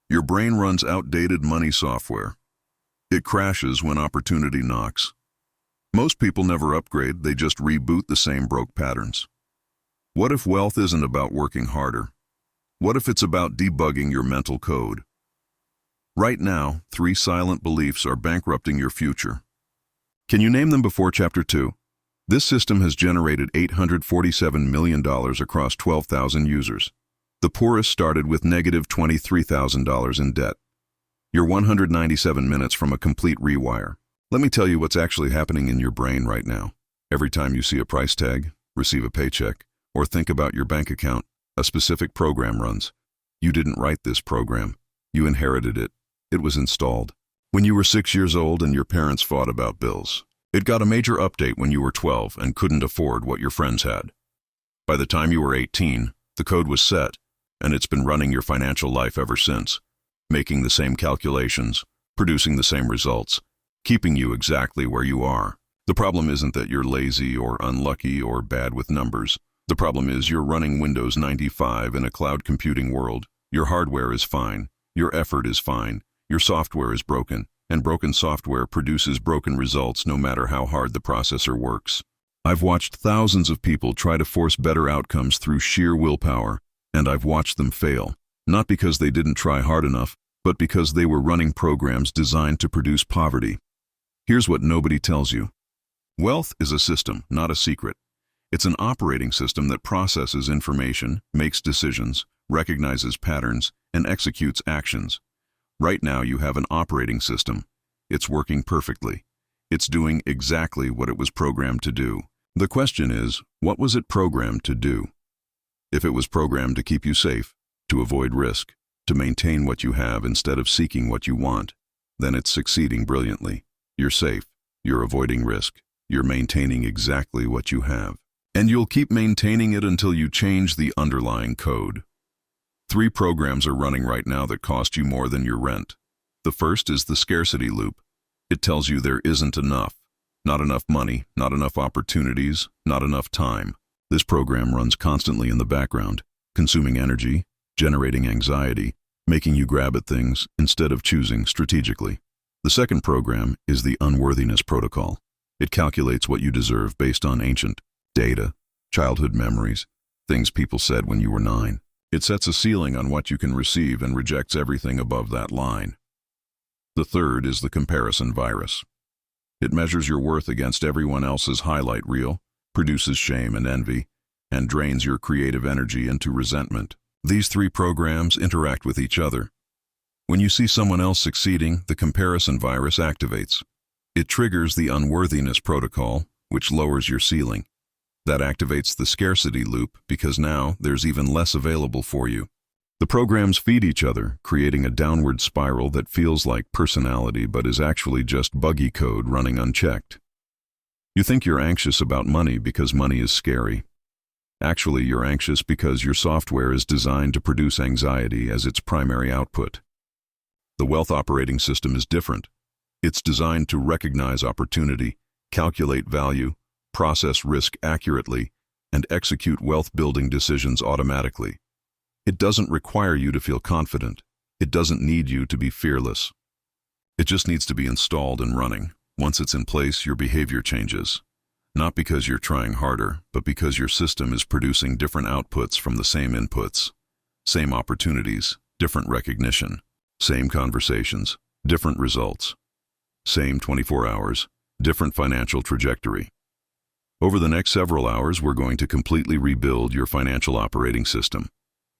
Your brain runs outdated money software. It crashes when opportunity knocks. Most people never upgrade, they just reboot the same broke patterns. What if wealth isn't about working harder? What if it's about debugging your mental code? Right now, 3 silent beliefs are bankrupting your future. Can you name them before Chapter 2? This system has generated $847 million across 12,000 users. The poorest started with negative $23,000 in debt. You're 197 minutes from a complete rewire. Let me tell you what's actually happening in your brain right now. Every time you see a price tag, receive a paycheck, or think about your bank account, a specific program runs. You didn't write this program. You inherited it. It was installed when you were 6 years old and your parents fought about bills. It got a major update when you were 12 and couldn't afford what your friends had. By the time you were 18, the code was set, and it's been running your financial life ever since, making the same calculations, producing the same results, keeping you exactly where you are. The problem isn't that you're lazy or unlucky or bad with numbers. The problem is you're running Windows 95 in a cloud computing world. Your hardware is fine. Your effort is fine. Your software is broken, and broken software produces broken results no matter how hard the processor works. I've watched thousands of people try to force better outcomes through sheer willpower, and I've watched them fail, not because they didn't try hard enough, but because they were running programs designed to produce poverty. Here's what nobody tells you. Wealth is a system, not a secret. It's an operating system that processes information, makes decisions, recognizes patterns, and executes actions. Right now you have an operating system. It's working perfectly. It's doing exactly what it was programmed to do. The question is, what was it programmed to do? If it was programmed to keep you safe, to avoid risk, to maintain what you have instead of seeking what you want, then it's succeeding brilliantly. You're safe, you're avoiding risk, you're maintaining exactly what you have. And you'll keep maintaining it until you change the underlying code. 3 programs are running right now that cost you more than your rent. The first is the scarcity loop. It tells you there isn't enough. Not enough money, not enough opportunities, not enough time. This program runs constantly in the background, consuming energy, generating anxiety, making you grab at things instead of choosing strategically. The second program is the unworthiness protocol. It calculates what you deserve based on ancient data, childhood memories, things people said when you were 9. It sets a ceiling on what you can receive and rejects everything above that line. The third is the comparison virus. It measures your worth against everyone else's highlight reel, produces shame and envy, and drains your creative energy into resentment. These 3 programs interact with each other. When you see someone else succeeding, the comparison virus activates. It triggers the unworthiness protocol, which lowers your ceiling. That activates the scarcity loop because now there's even less available for you. The programs feed each other, creating a downward spiral that feels like personality but is actually just buggy code running unchecked. You think you're anxious about money because money is scary. Actually, you're anxious because your software is designed to produce anxiety as its primary output. The wealth operating system is different. It's designed to recognize opportunity, calculate value, process risk accurately, and execute wealth-building decisions automatically. It doesn't require you to feel confident. It doesn't need you to be fearless. It just needs to be installed and running. Once it's in place, your behavior changes. Not because you're trying harder, but because your system is producing different outputs from the same inputs. Same opportunities, different recognition. Same conversations, different results. Same 24 hours, different financial trajectory. Over the next several hours, we're going to completely rebuild your financial operating system.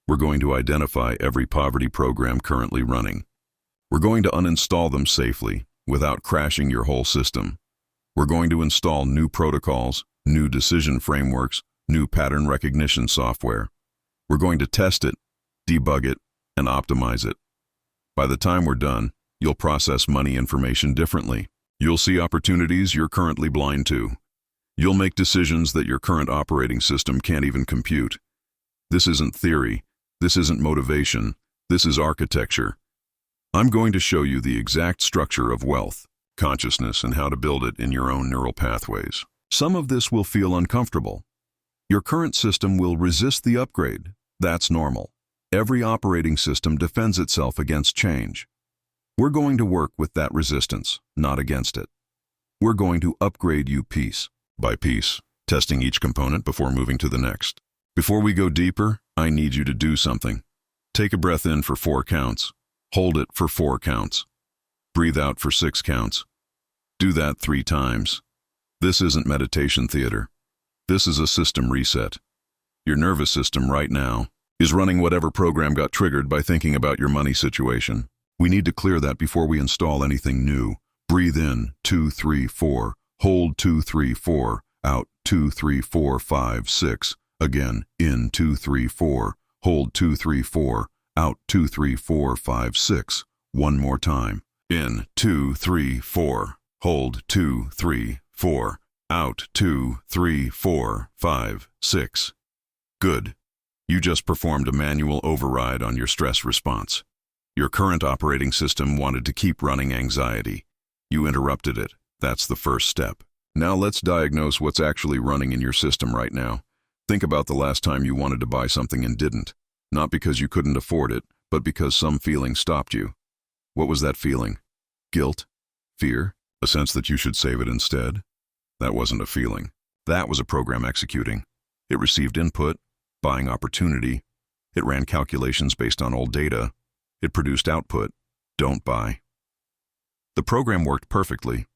We're going to identify every poverty program currently running. We're going to uninstall them safely, without crashing your whole system. We're going to install new protocols, new decision frameworks, new pattern recognition software. We're going to test it, debug it, and optimize it. By the time we're done, you'll process money information differently. You'll see opportunities you're currently blind to. You'll make decisions that your current operating system can't even compute. This isn't theory. This isn't motivation. This is architecture. I'm going to show you the exact structure of wealth, consciousness, and how to build it in your own neural pathways. Some of this will feel uncomfortable. Your current system will resist the upgrade. That's normal. Every operating system defends itself against change. We're going to work with that resistance, not against it. We're going to upgrade you piece by piece, testing each component before moving to the next. Before we go deeper, I need you to do something. Take a breath in for 4 counts. Hold it for 4 counts. Breathe out for 6 counts. Do that 3 times. This isn't meditation theater. This is a system reset. Your nervous system right now is running whatever program got triggered by thinking about your money situation. We need to clear that before we install anything new. Breathe in, 2, 3, 4. Hold 2, 3, 4. Out 2, 3, 4, 5, 6. Again, in 2, 3, 4. Hold 2, 3, 4. Out 2, 3, 4, 5, 6. One more time. In 2, 3, 4. Hold 2, 3, 4. Out 2, 3, 4, 5, 6. Good. You just performed a manual override on your stress response. Your current operating system wanted to keep running anxiety. You interrupted it. That's the first step. Now let's diagnose what's actually running in your system right now. Think about the last time you wanted to buy something and didn't. Not because you couldn't afford it, but because some feeling stopped you. What was that feeling? Guilt? Fear? A sense that you should save it instead? That wasn't a feeling. That was a program executing. It received input, buying opportunity. It ran calculations based on old data. It produced output, don't buy. The program worked perfectly.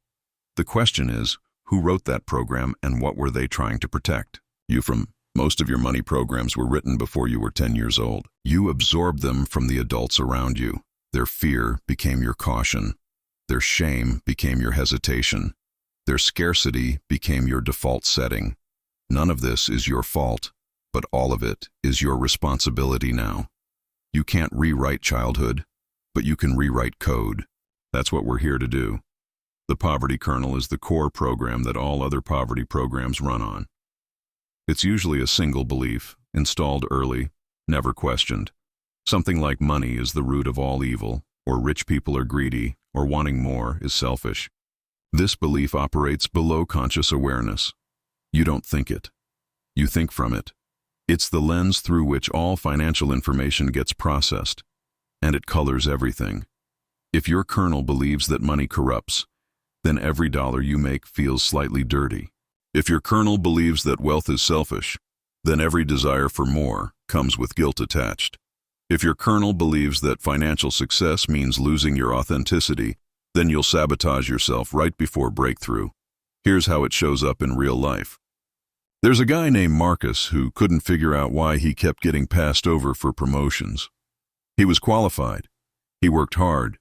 The question is, who wrote that program and what were they trying to protect? You from most of your money programs were written before you were 10 years old. You absorbed them from the adults around you. Their fear became your caution. Their shame became your hesitation. Their scarcity became your default setting. None of this is your fault, but all of it is your responsibility now. You can't rewrite childhood, but you can rewrite code. That's what we're here to do. The poverty kernel is the core program that all other poverty programs run on. It's usually a single belief, installed early, never questioned. Something like money is the root of all evil, or rich people are greedy, or wanting more is selfish. This belief operates below conscious awareness. You don't think it. You think from it. It's the lens through which all financial information gets processed, and it colors everything. If your kernel believes that money corrupts, then every dollar you make feels slightly dirty. If your kernel believes that wealth is selfish, then every desire for more comes with guilt attached. If your kernel believes that financial success means losing your authenticity, then you'll sabotage yourself right before breakthrough. Here's how it shows up in real life. There's a guy named Marcus who couldn't figure out why he kept getting passed over for promotions. He was qualified. He worked hard.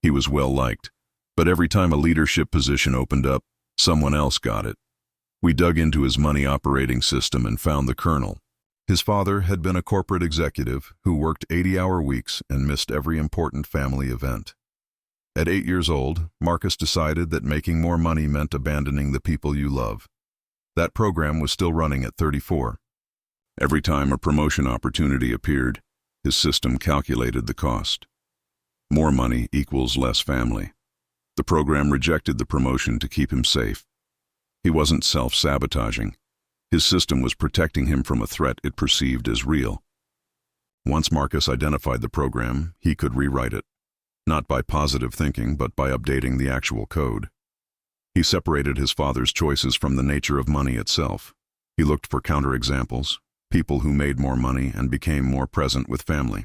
He was well-liked. But every time a leadership position opened up, someone else got it. We dug into his money operating system and found the kernel. His father had been a corporate executive who worked 80-hour weeks and missed every important family event. At 8 years old, Marcus decided that making more money meant abandoning the people you love. That program was still running at 34. Every time a promotion opportunity appeared, his system calculated the cost. More money equals less family. The program rejected the promotion to keep him safe. He wasn't self-sabotaging. His system was protecting him from a threat it perceived as real. Once Marcus identified the program, he could rewrite it. Not by positive thinking, but by updating the actual code. He separated his father's choices from the nature of money itself. He looked for counterexamples, people who made more money and became more present with family.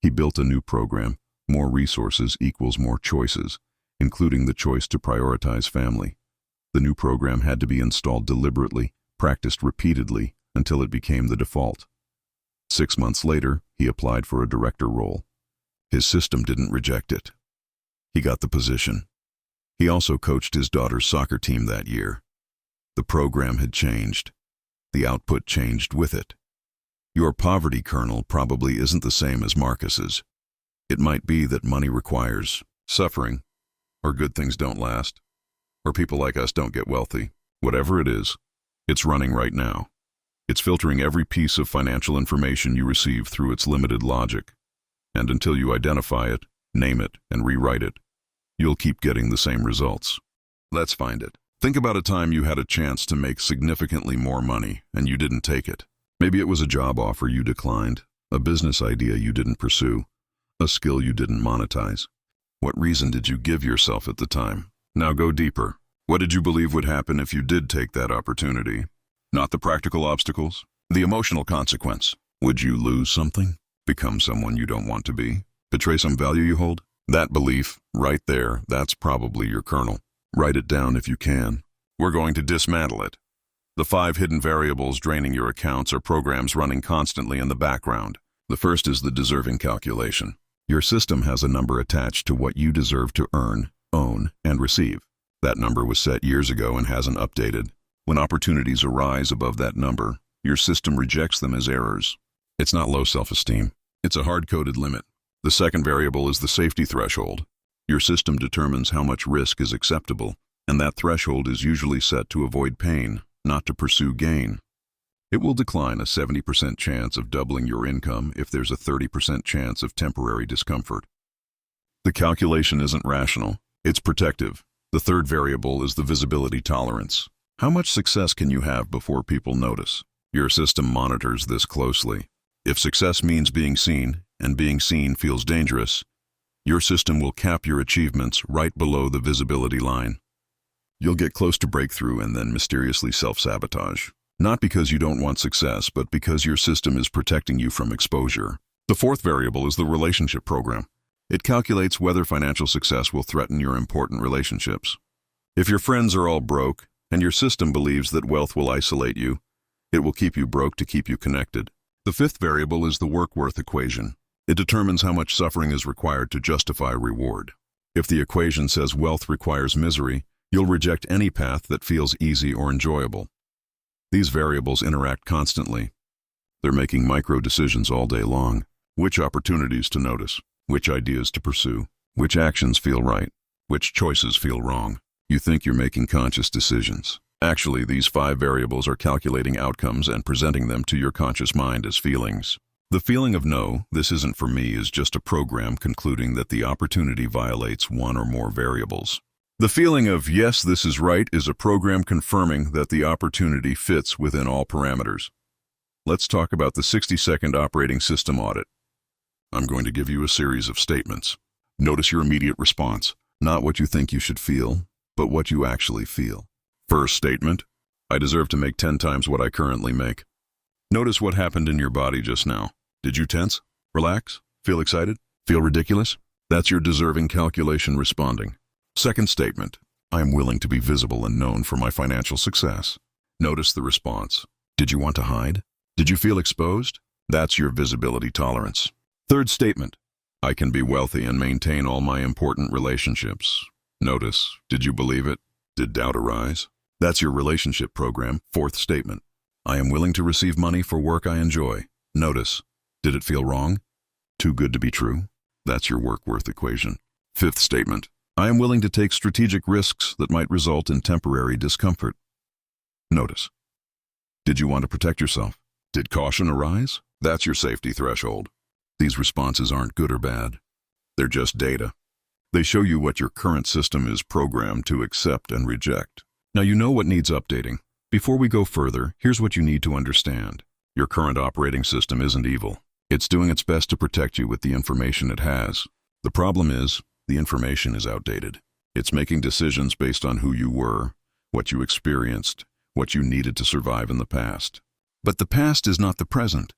He built a new program, more resources equals more choices, including the choice to prioritize family. The new program had to be installed deliberately, practiced repeatedly, until it became the default. 6 months later, he applied for a director role. His system didn't reject it. He got the position. He also coached his daughter's soccer team that year. The program had changed. The output changed with it. Your poverty kernel probably isn't the same as Marcus's. It might be that money requires suffering, or good things don't last, or people like us don't get wealthy. Whatever it is, it's running right now. It's filtering every piece of financial information you receive through its limited logic. And until you identify it, name it, and rewrite it, you'll keep getting the same results. Let's find it. Think about a time you had a chance to make significantly more money and you didn't take it. Maybe it was a job offer you declined. A business idea you didn't pursue? A skill you didn't monetize? What reason did you give yourself at the time? Now go deeper. What did you believe would happen if you did take that opportunity? Not the practical obstacles, the emotional consequence. Would you lose something? Become someone you don't want to be? Betray some value you hold? That belief, right there, that's probably your kernel. Write it down if you can. We're going to dismantle it. The 5 hidden variables draining your accounts are programs running constantly in the background. The first is the deserving calculation. Your system has a number attached to what you deserve to earn, own, and receive. That number was set years ago and hasn't updated. When opportunities arise above that number, your system rejects them as errors. It's not low self-esteem. It's a hard-coded limit. The second variable is the safety threshold. Your system determines how much risk is acceptable, and that threshold is usually set to avoid pain, not to pursue gain. It will decline a 70% chance of doubling your income if there's a 30% chance of temporary discomfort. The calculation isn't rational, it's protective. The third variable is the visibility tolerance. How much success can you have before people notice? Your system monitors this closely. If success means being seen, and being seen feels dangerous, your system will cap your achievements right below the visibility line. You'll get close to breakthrough and then mysteriously self-sabotage. Not because you don't want success, but because your system is protecting you from exposure. The fourth variable is the relationship program. It calculates whether financial success will threaten your important relationships. If your friends are all broke, and your system believes that wealth will isolate you, it will keep you broke to keep you connected. The fifth variable is the work-worth equation. It determines how much suffering is required to justify reward. If the equation says wealth requires misery, you'll reject any path that feels easy or enjoyable. These variables interact constantly. They're making micro-decisions all day long. Which opportunities to notice, which ideas to pursue, which actions feel right, which choices feel wrong. You think you're making conscious decisions. Actually, these 5 variables are calculating outcomes and presenting them to your conscious mind as feelings. The feeling of no, this isn't for me, is just a program concluding that the opportunity violates one or more variables. The feeling of yes, this is right is a program confirming that the opportunity fits within all parameters. Let's talk about the 60-second operating system audit. I'm going to give you a series of statements. Notice your immediate response, not what you think you should feel, but what you actually feel. First statement, I deserve to make 10 times what I currently make. Notice what happened in your body just now. Did you tense? Relax? Feel excited? Feel ridiculous? That's your deserving calculation responding. Second statement, I am willing to be visible and known for my financial success. Notice the response. Did you want to hide? Did you feel exposed? That's your visibility tolerance. Third statement, I can be wealthy and maintain all my important relationships. Notice, did you believe it? Did doubt arise? That's your relationship program. Fourth statement, I am willing to receive money for work I enjoy. Notice, did it feel wrong? Too good to be true? That's your work-worth equation. Fifth statement, I am willing to take strategic risks that might result in temporary discomfort. Notice, did you want to protect yourself? Did caution arise? That's your safety threshold. These responses aren't good or bad. They're just data. They show you what your current system is programmed to accept and reject. Now you know what needs updating. Before we go further, here's what you need to understand. Your current operating system isn't evil. It's doing its best to protect you with the information it has. The problem is, the information is outdated. It's making decisions based on who you were, what you experienced, what you needed to survive in the past. But the past is not the present.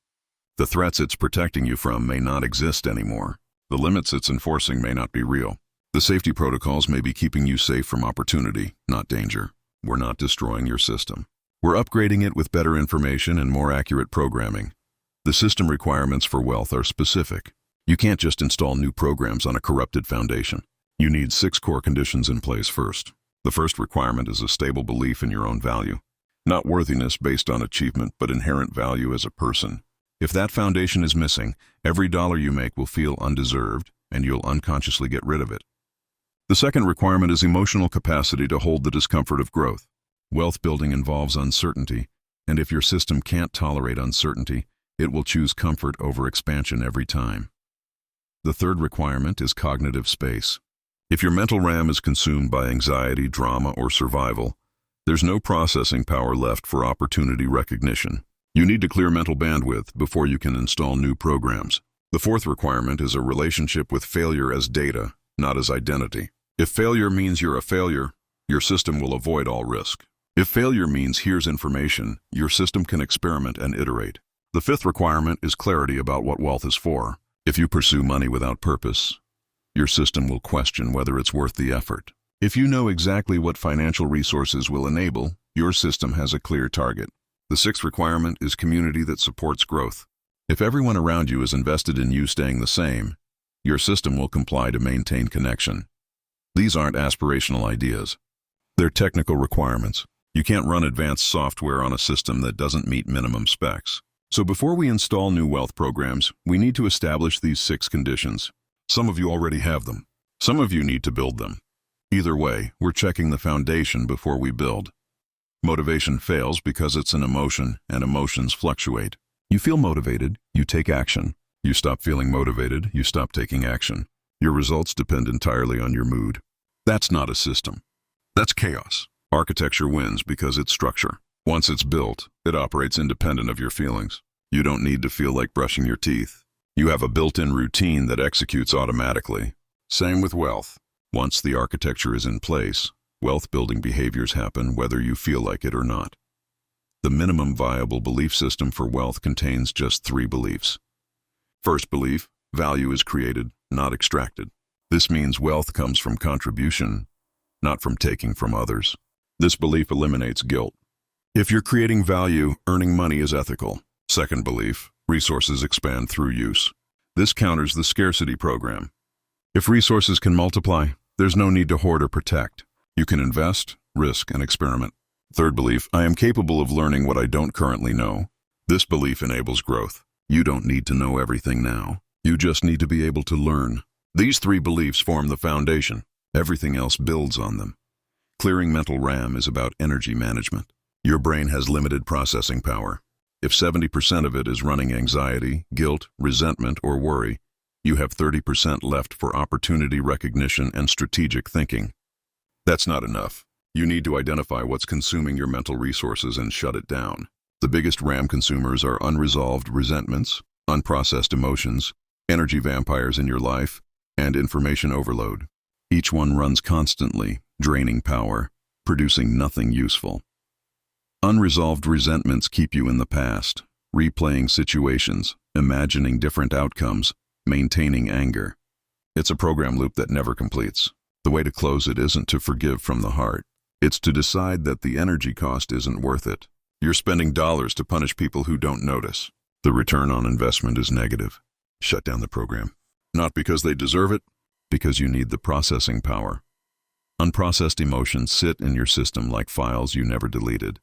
The threats it's protecting you from may not exist anymore. The limits it's enforcing may not be real. The safety protocols may be keeping you safe from opportunity, not danger. We're not destroying your system. We're upgrading it with better information and more accurate programming. The system requirements for wealth are specific. You can't just install new programs on a corrupted foundation. You need 6 core conditions in place first. The first requirement is a stable belief in your own value. Not worthiness based on achievement, but inherent value as a person. If that foundation is missing, every dollar you make will feel undeserved, and you'll unconsciously get rid of it. The second requirement is emotional capacity to hold the discomfort of growth. Wealth building involves uncertainty, and if your system can't tolerate uncertainty, it will choose comfort over expansion every time. The third requirement is cognitive space. If your mental RAM is consumed by anxiety, drama, or survival, there's no processing power left for opportunity recognition. You need to clear mental bandwidth before you can install new programs. The fourth requirement is a relationship with failure as data, not as identity. If failure means you're a failure, your system will avoid all risk. If failure means here's information, your system can experiment and iterate. The fifth requirement is clarity about what wealth is for. If you pursue money without purpose, your system will question whether it's worth the effort. If you know exactly what financial resources will enable, your system has a clear target. The sixth requirement is community that supports growth. If everyone around you is invested in you staying the same, your system will comply to maintain connection. These aren't aspirational ideas. They're technical requirements. You can't run advanced software on a system that doesn't meet minimum specs. So before we install new wealth programs, we need to establish these 6 conditions. Some of you already have them. Some of you need to build them. Either way, we're checking the foundation before we build. Motivation fails because it's an emotion, and emotions fluctuate. You feel motivated, you take action. You stop feeling motivated, you stop taking action. Your results depend entirely on your mood. That's not a system. That's chaos. Architecture wins because it's structure. Once it's built, it operates independent of your feelings. You don't need to feel like brushing your teeth. You have a built-in routine that executes automatically. Same with wealth. Once the architecture is in place, wealth-building behaviors happen whether you feel like it or not. The minimum viable belief system for wealth contains just 3 beliefs. First belief, value is created, not extracted. This means wealth comes from contribution, not from taking from others. This belief eliminates guilt. If you're creating value, earning money is ethical. Second belief, resources expand through use. This counters the scarcity program. If resources can multiply, there's no need to hoard or protect. You can invest, risk, and experiment. Third belief, I am capable of learning what I don't currently know. This belief enables growth. You don't need to know everything now. You just need to be able to learn. These 3 beliefs form the foundation. Everything else builds on them. Clearing mental RAM is about energy management. Your brain has limited processing power. If 70% of it is running anxiety, guilt, resentment, or worry, you have 30% left for opportunity recognition and strategic thinking. That's not enough. You need to identify what's consuming your mental resources and shut it down. The biggest RAM consumers are unresolved resentments, unprocessed emotions, energy vampires in your life, and information overload. Each one runs constantly, draining power, producing nothing useful. Unresolved resentments keep you in the past, replaying situations, imagining different outcomes, maintaining anger. It's a program loop that never completes. The way to close it isn't to forgive from the heart. It's to decide that the energy cost isn't worth it. You're spending dollars to punish people who don't notice. The return on investment is negative. Shut down the program. Not because they deserve it, because you need the processing power. Unprocessed emotions sit in your system like files you never deleted.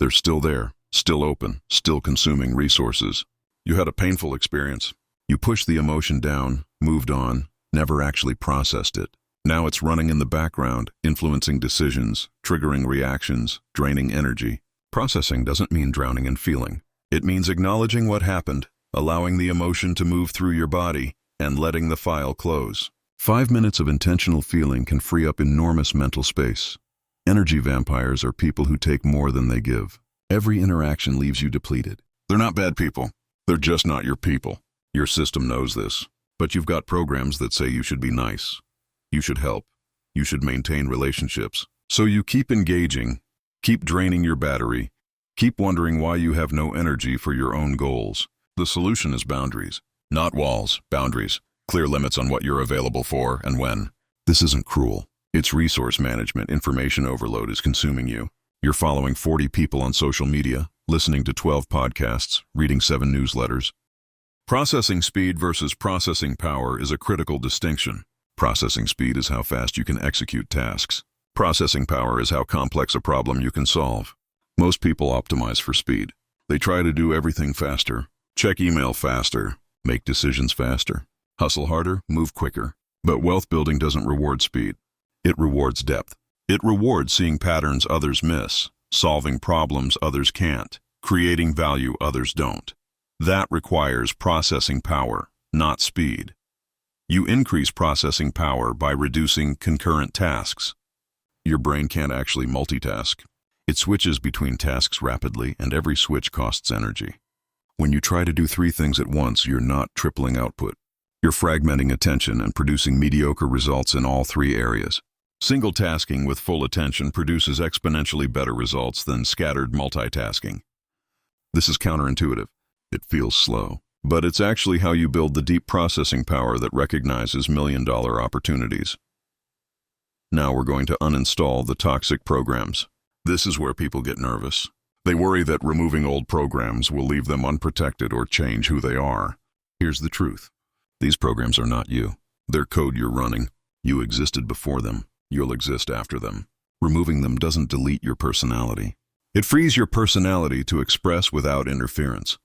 They're still there, still open, still consuming resources. You had a painful experience. You pushed the emotion down, moved on, never actually processed it. Now it's running in the background, influencing decisions, triggering reactions, draining energy. Processing doesn't mean drowning in feeling. It means acknowledging what happened, allowing the emotion to move through your body, and letting the file close. 5 minutes of intentional feeling can free up enormous mental space. Energy vampires are people who take more than they give. Every interaction leaves you depleted. They're not bad people. They're just not your people. Your system knows this. But you've got programs that say you should be nice. You should help. You should maintain relationships. So you keep engaging, keep draining your battery, keep wondering why you have no energy for your own goals. The solution is boundaries. Not walls, boundaries. Clear limits on what you're available for and when. This isn't cruel. It's resource management. Information overload is consuming you. You're following 40 people on social media, listening to 12 podcasts, reading 7 newsletters. Processing speed versus processing power is a critical distinction. Processing speed is how fast you can execute tasks. Processing power is how complex a problem you can solve. Most people optimize for speed. They try to do everything faster, check email faster, make decisions faster, hustle harder, move quicker. But wealth building doesn't reward speed. It rewards depth. It rewards seeing patterns others miss, solving problems others can't, creating value others don't. That requires processing power, not speed. You increase processing power by reducing concurrent tasks. Your brain can't actually multitask. It switches between tasks rapidly, and every switch costs energy. When you try to do 3 things at once, you're not tripling output. You're fragmenting attention and producing mediocre results in all 3 areas. Single tasking with full attention produces exponentially better results than scattered multitasking. This is counterintuitive. It feels slow, but it's actually how you build the deep processing power that recognizes million-dollar opportunities. Now we're going to uninstall the toxic programs. This is where people get nervous. They worry that removing old programs will leave them unprotected or change who they are. Here's the truth. These programs are not you. They're code you're running. You existed before them. You'll exist after them. Removing them doesn't delete your personality. It frees your personality to express without interference.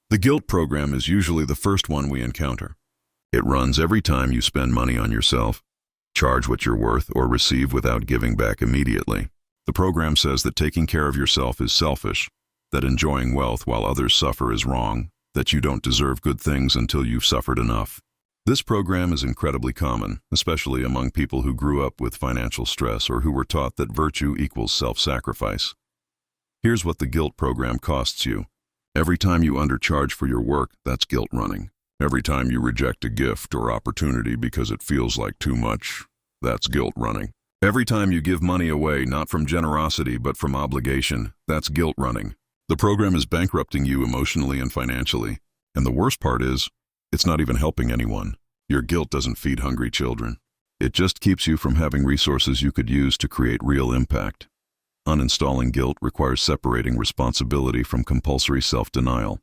The guilt program is usually the first one we encounter. It runs every time you spend money on yourself, charge what you're worth, or receive without giving back immediately. The program says that taking care of yourself is selfish, that enjoying wealth while others suffer is wrong, that you don't deserve good things until you've suffered enough. This program is incredibly common, especially among people who grew up with financial stress or who were taught that virtue equals self-sacrifice. Here's what the guilt program costs you. Every time you undercharge for your work, that's guilt running. Every time you reject a gift or opportunity because it feels like too much, that's guilt running. Every time you give money away, not from generosity but from obligation, that's guilt running. The program is bankrupting you emotionally and financially. And the worst part is, it's not even helping anyone. Your guilt doesn't feed hungry children. It just keeps you from having resources you could use to create real impact. Uninstalling guilt requires separating responsibility from compulsory self-denial.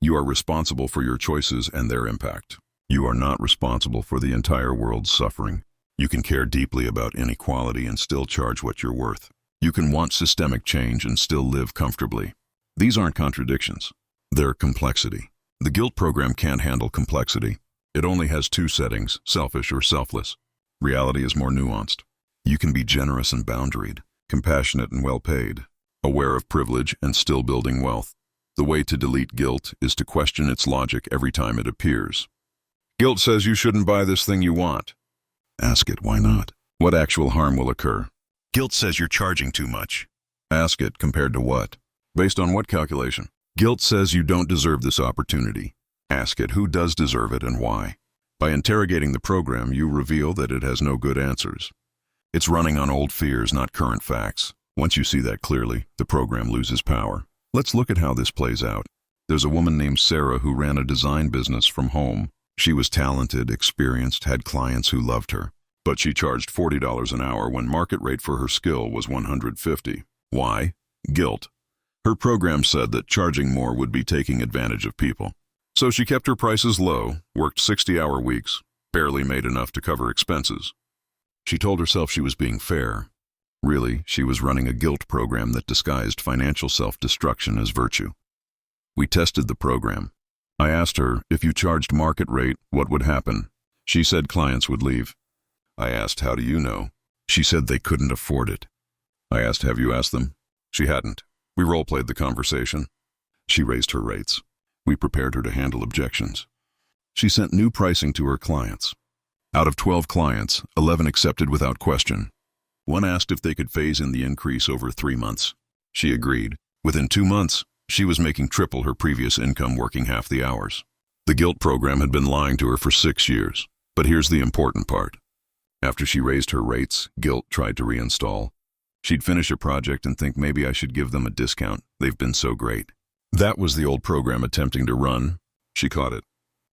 You are responsible for your choices and their impact. You are not responsible for the entire world's suffering. You can care deeply about inequality and still charge what you're worth. You can want systemic change and still live comfortably. These aren't contradictions. They're complexity. The guilt program can't handle complexity. It only has 2 settings, selfish or selfless. Reality is more nuanced. You can be generous and boundaried, compassionate and well-paid, aware of privilege and still building wealth. The way to delete guilt is to question its logic every time it appears. Guilt says you shouldn't buy this thing you want. Ask it, why not? What actual harm will occur? Guilt says you're charging too much. Ask it, compared to what? Based on what calculation? Guilt says you don't deserve this opportunity. Ask it, who does deserve it and why? By interrogating the program, you reveal that it has no good answers. It's running on old fears, not current facts. Once you see that clearly, the program loses power. Let's look at how this plays out. There's a woman named Sarah who ran a design business from home. She was talented, experienced, had clients who loved her. But she charged $40 an hour when market rate for her skill was $150. Why? Guilt. Her program said that charging more would be taking advantage of people. So she kept her prices low, worked 60-hour weeks, barely made enough to cover expenses. She told herself she was being fair. Really, she was running a guilt program that disguised financial self-destruction as virtue. We tested the program. I asked her, if you charged market rate, what would happen? She said clients would leave. I asked, how do you know? She said they couldn't afford it. I asked, have you asked them? She hadn't. We role-played the conversation. She raised her rates. We prepared her to handle objections. She sent new pricing to her clients. Out of 12 clients, 11 accepted without question. One asked if they could phase in the increase over 3 months. She agreed. Within 2 months, she was making triple her previous income working half the hours. The guilt program had been lying to her for 6 years. But here's the important part. After she raised her rates, guilt tried to reinstall. She'd finish a project and think maybe I should give them a discount. They've been so great. That was the old program attempting to run. She caught it.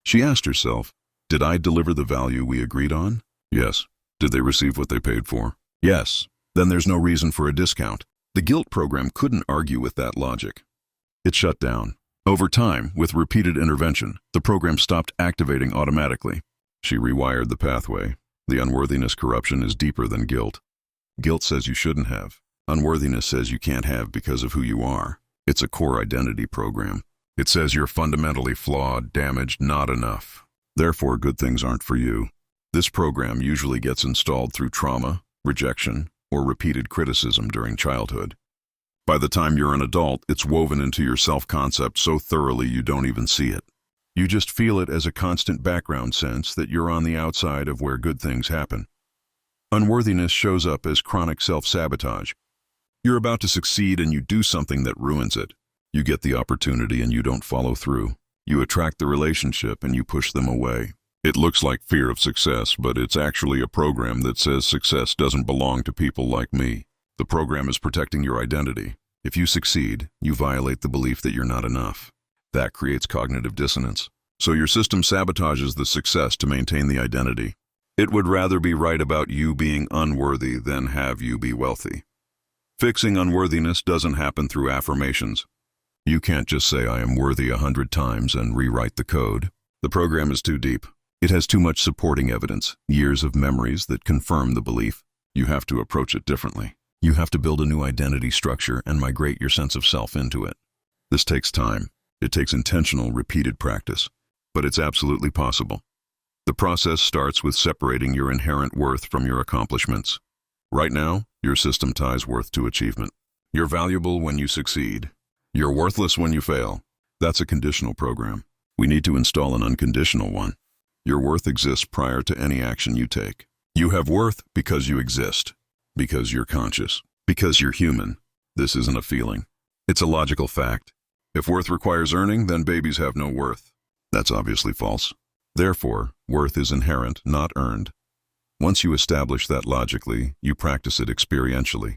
She asked herself, did I deliver the value we agreed on? Yes. Did they receive what they paid for? Yes. Then there's no reason for a discount. The guilt program couldn't argue with that logic. It shut down. Over time, with repeated intervention, the program stopped activating automatically. She rewired the pathway. The unworthiness corruption is deeper than guilt. Guilt says you shouldn't have. Unworthiness says you can't have because of who you are. It's a core identity program. It says you're fundamentally flawed, damaged, not enough. Therefore, good things aren't for you. This program usually gets installed through trauma, rejection, or repeated criticism during childhood. By the time you're an adult, it's woven into your self-concept so thoroughly you don't even see it. You just feel it as a constant background sense that you're on the outside of where good things happen. Unworthiness shows up as chronic self-sabotage. You're about to succeed and you do something that ruins it. You get the opportunity and you don't follow through. You attract the relationship and you push them away. It looks like fear of success, but it's actually a program that says success doesn't belong to people like me. The program is protecting your identity. If you succeed, you violate the belief that you're not enough. That creates cognitive dissonance. So your system sabotages the success to maintain the identity. It would rather be right about you being unworthy than have you be wealthy. Fixing unworthiness doesn't happen through affirmations. You can't just say I am worthy 100 times and rewrite the code. The program is too deep. It has too much supporting evidence, years of memories that confirm the belief. You have to approach it differently. You have to build a new identity structure and migrate your sense of self into it. This takes time. It takes intentional, repeated practice. But it's absolutely possible. The process starts with separating your inherent worth from your accomplishments. Right now, your system ties worth to achievement. You're valuable when you succeed. You're worthless when you fail. That's a conditional program. We need to install an unconditional one. Your worth exists prior to any action you take. You have worth because you exist, because you're conscious, because you're human. This isn't a feeling. It's a logical fact. If worth requires earning, then babies have no worth. That's obviously false. Therefore, worth is inherent, not earned. Once you establish that logically, you practice it experientially.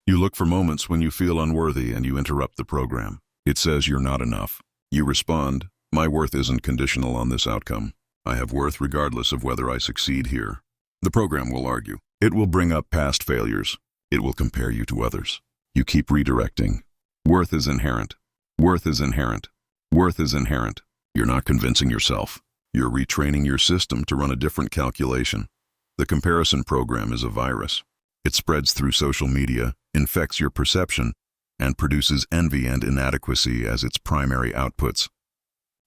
You look for moments when you feel unworthy and you interrupt the program. It says you're not enough. You respond, my worth isn't conditional on this outcome. I have worth regardless of whether I succeed here. The program will argue. It will bring up past failures. It will compare you to others. You keep redirecting. Worth is inherent. Worth is inherent. Worth is inherent. You're not convincing yourself. You're retraining your system to run a different calculation. The comparison program is a virus. It spreads through social media, infects your perception, and produces envy and inadequacy as its primary outputs.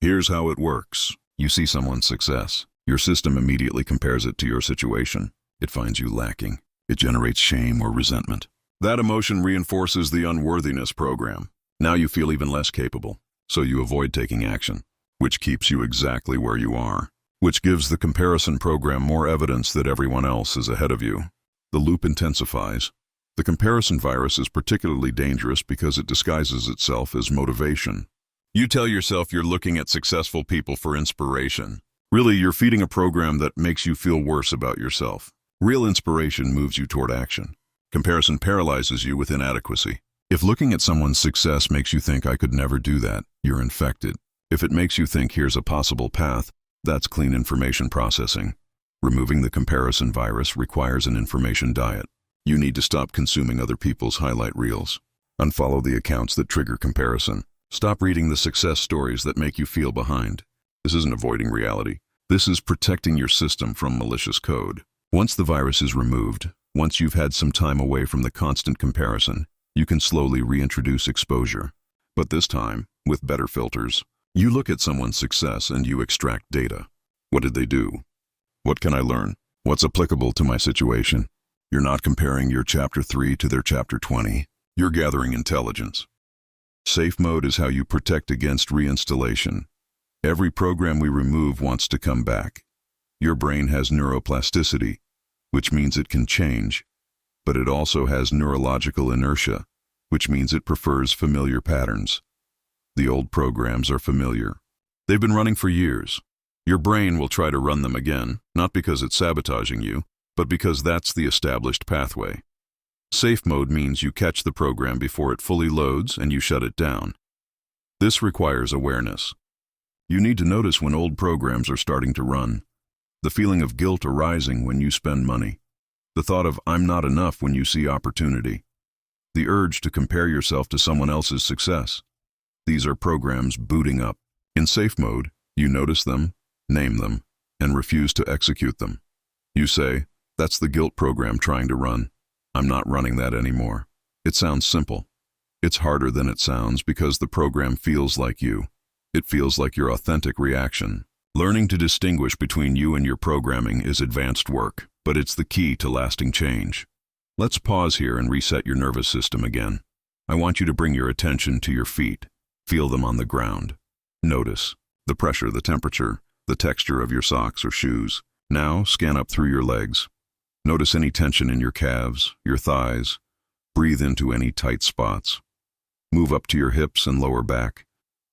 Here's how it works. You see someone's success. Your system immediately compares it to your situation. It finds you lacking. It generates shame or resentment. That emotion reinforces the unworthiness program. Now you feel even less capable, so you avoid taking action, which keeps you exactly where you are, which gives the comparison program more evidence that everyone else is ahead of you. The loop intensifies. The comparison virus is particularly dangerous because it disguises itself as motivation. You tell yourself you're looking at successful people for inspiration. Really, you're feeding a program that makes you feel worse about yourself. Real inspiration moves you toward action. Comparison paralyzes you with inadequacy. If looking at someone's success makes you think I could never do that, you're infected. If it makes you think here's a possible path, that's clean information processing. Removing the comparison virus requires an information diet. You need to stop consuming other people's highlight reels. Unfollow the accounts that trigger comparison. Stop reading the success stories that make you feel behind. This isn't avoiding reality. This is protecting your system from malicious code. Once the virus is removed, once you've had some time away from the constant comparison, you can slowly reintroduce exposure. But this time, with better filters. You look at someone's success and you extract data. What did they do? What can I learn? What's applicable to my situation? You're not comparing your chapter 3 to their chapter 20. You're gathering intelligence. Safe mode is how you protect against reinstallation. Every program we remove wants to come back. Your brain has neuroplasticity, which means it can change, but it also has neurological inertia, which means it prefers familiar patterns. The old programs are familiar. They've been running for years. Your brain will try to run them again, not because it's sabotaging you, but because that's the established pathway. Safe mode means you catch the program before it fully loads and you shut it down. This requires awareness. You need to notice when old programs are starting to run. The feeling of guilt arising when you spend money. The thought of I'm not enough when you see opportunity. The urge to compare yourself to someone else's success. These are programs booting up. In safe mode, you notice them, name them, and refuse to execute them. You say, that's the guilt program trying to run. I'm not running that anymore. It sounds simple. It's harder than it sounds because the program feels like you. It feels like your authentic reaction. Learning to distinguish between you and your programming is advanced work, but it's the key to lasting change. Let's pause here and reset your nervous system again. I want you to bring your attention to your feet. Feel them on the ground. Notice the pressure, the temperature, the texture of your socks or shoes. Now scan up through your legs. Notice any tension in your calves, your thighs, Breathe into any tight spots. Move up to your hips and lower back.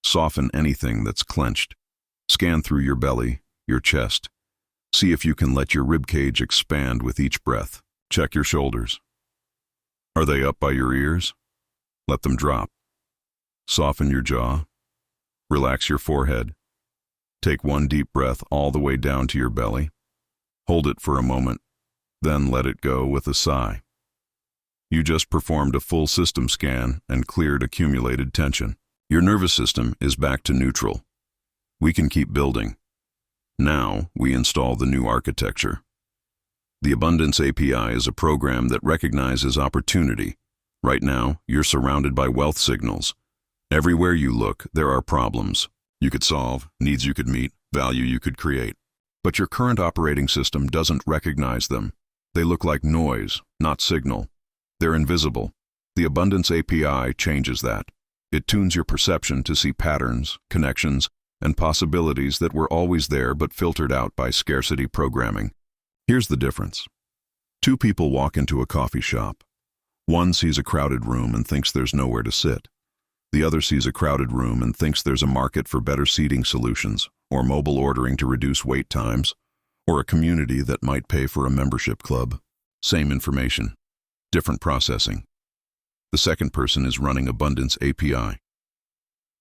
Soften anything that's clenched. Scan through your belly, your chest. See if you can let your ribcage expand with each breath. Check your shoulders. Are they up by your ears? Let them drop. Soften your jaw. Relax your forehead. Take one deep breath all the way down to your belly. Hold it for a moment, then let it go with a sigh. You just performed a full system scan and cleared accumulated tension. Your nervous system is back to neutral. We can keep building. Now we install the new architecture. The Abundance API is a program that recognizes opportunity. Right now, you're surrounded by wealth signals. Everywhere you look, there are problems you could solve, needs you could meet, value you could create. But your current operating system doesn't recognize them. They look like noise, not signal. They're invisible. The Abundance API changes that. It tunes your perception to see patterns, connections, and possibilities that were always there but filtered out by scarcity programming. Here's the difference. Two people walk into a coffee shop. One sees a crowded room and thinks there's nowhere to sit. The other sees a crowded room and thinks there's a market for better seating solutions, or mobile ordering to reduce wait times, or a community that might pay for a membership club. Same information, different processing. The second person is running Abundance API.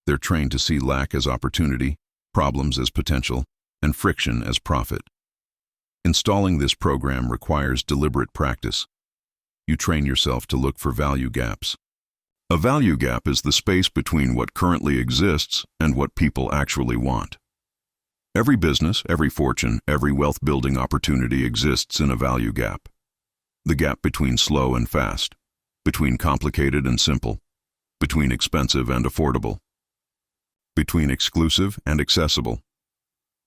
They're trained to see lack as opportunity, problems as potential, and friction as profit. Installing this program requires deliberate practice. You train yourself to look for value gaps. A value gap is the space between what currently exists and what people actually want. Every business, every fortune, every wealth-building opportunity exists in a value gap. The gap between slow and fast, between complicated and simple, between expensive and affordable, between exclusive and accessible.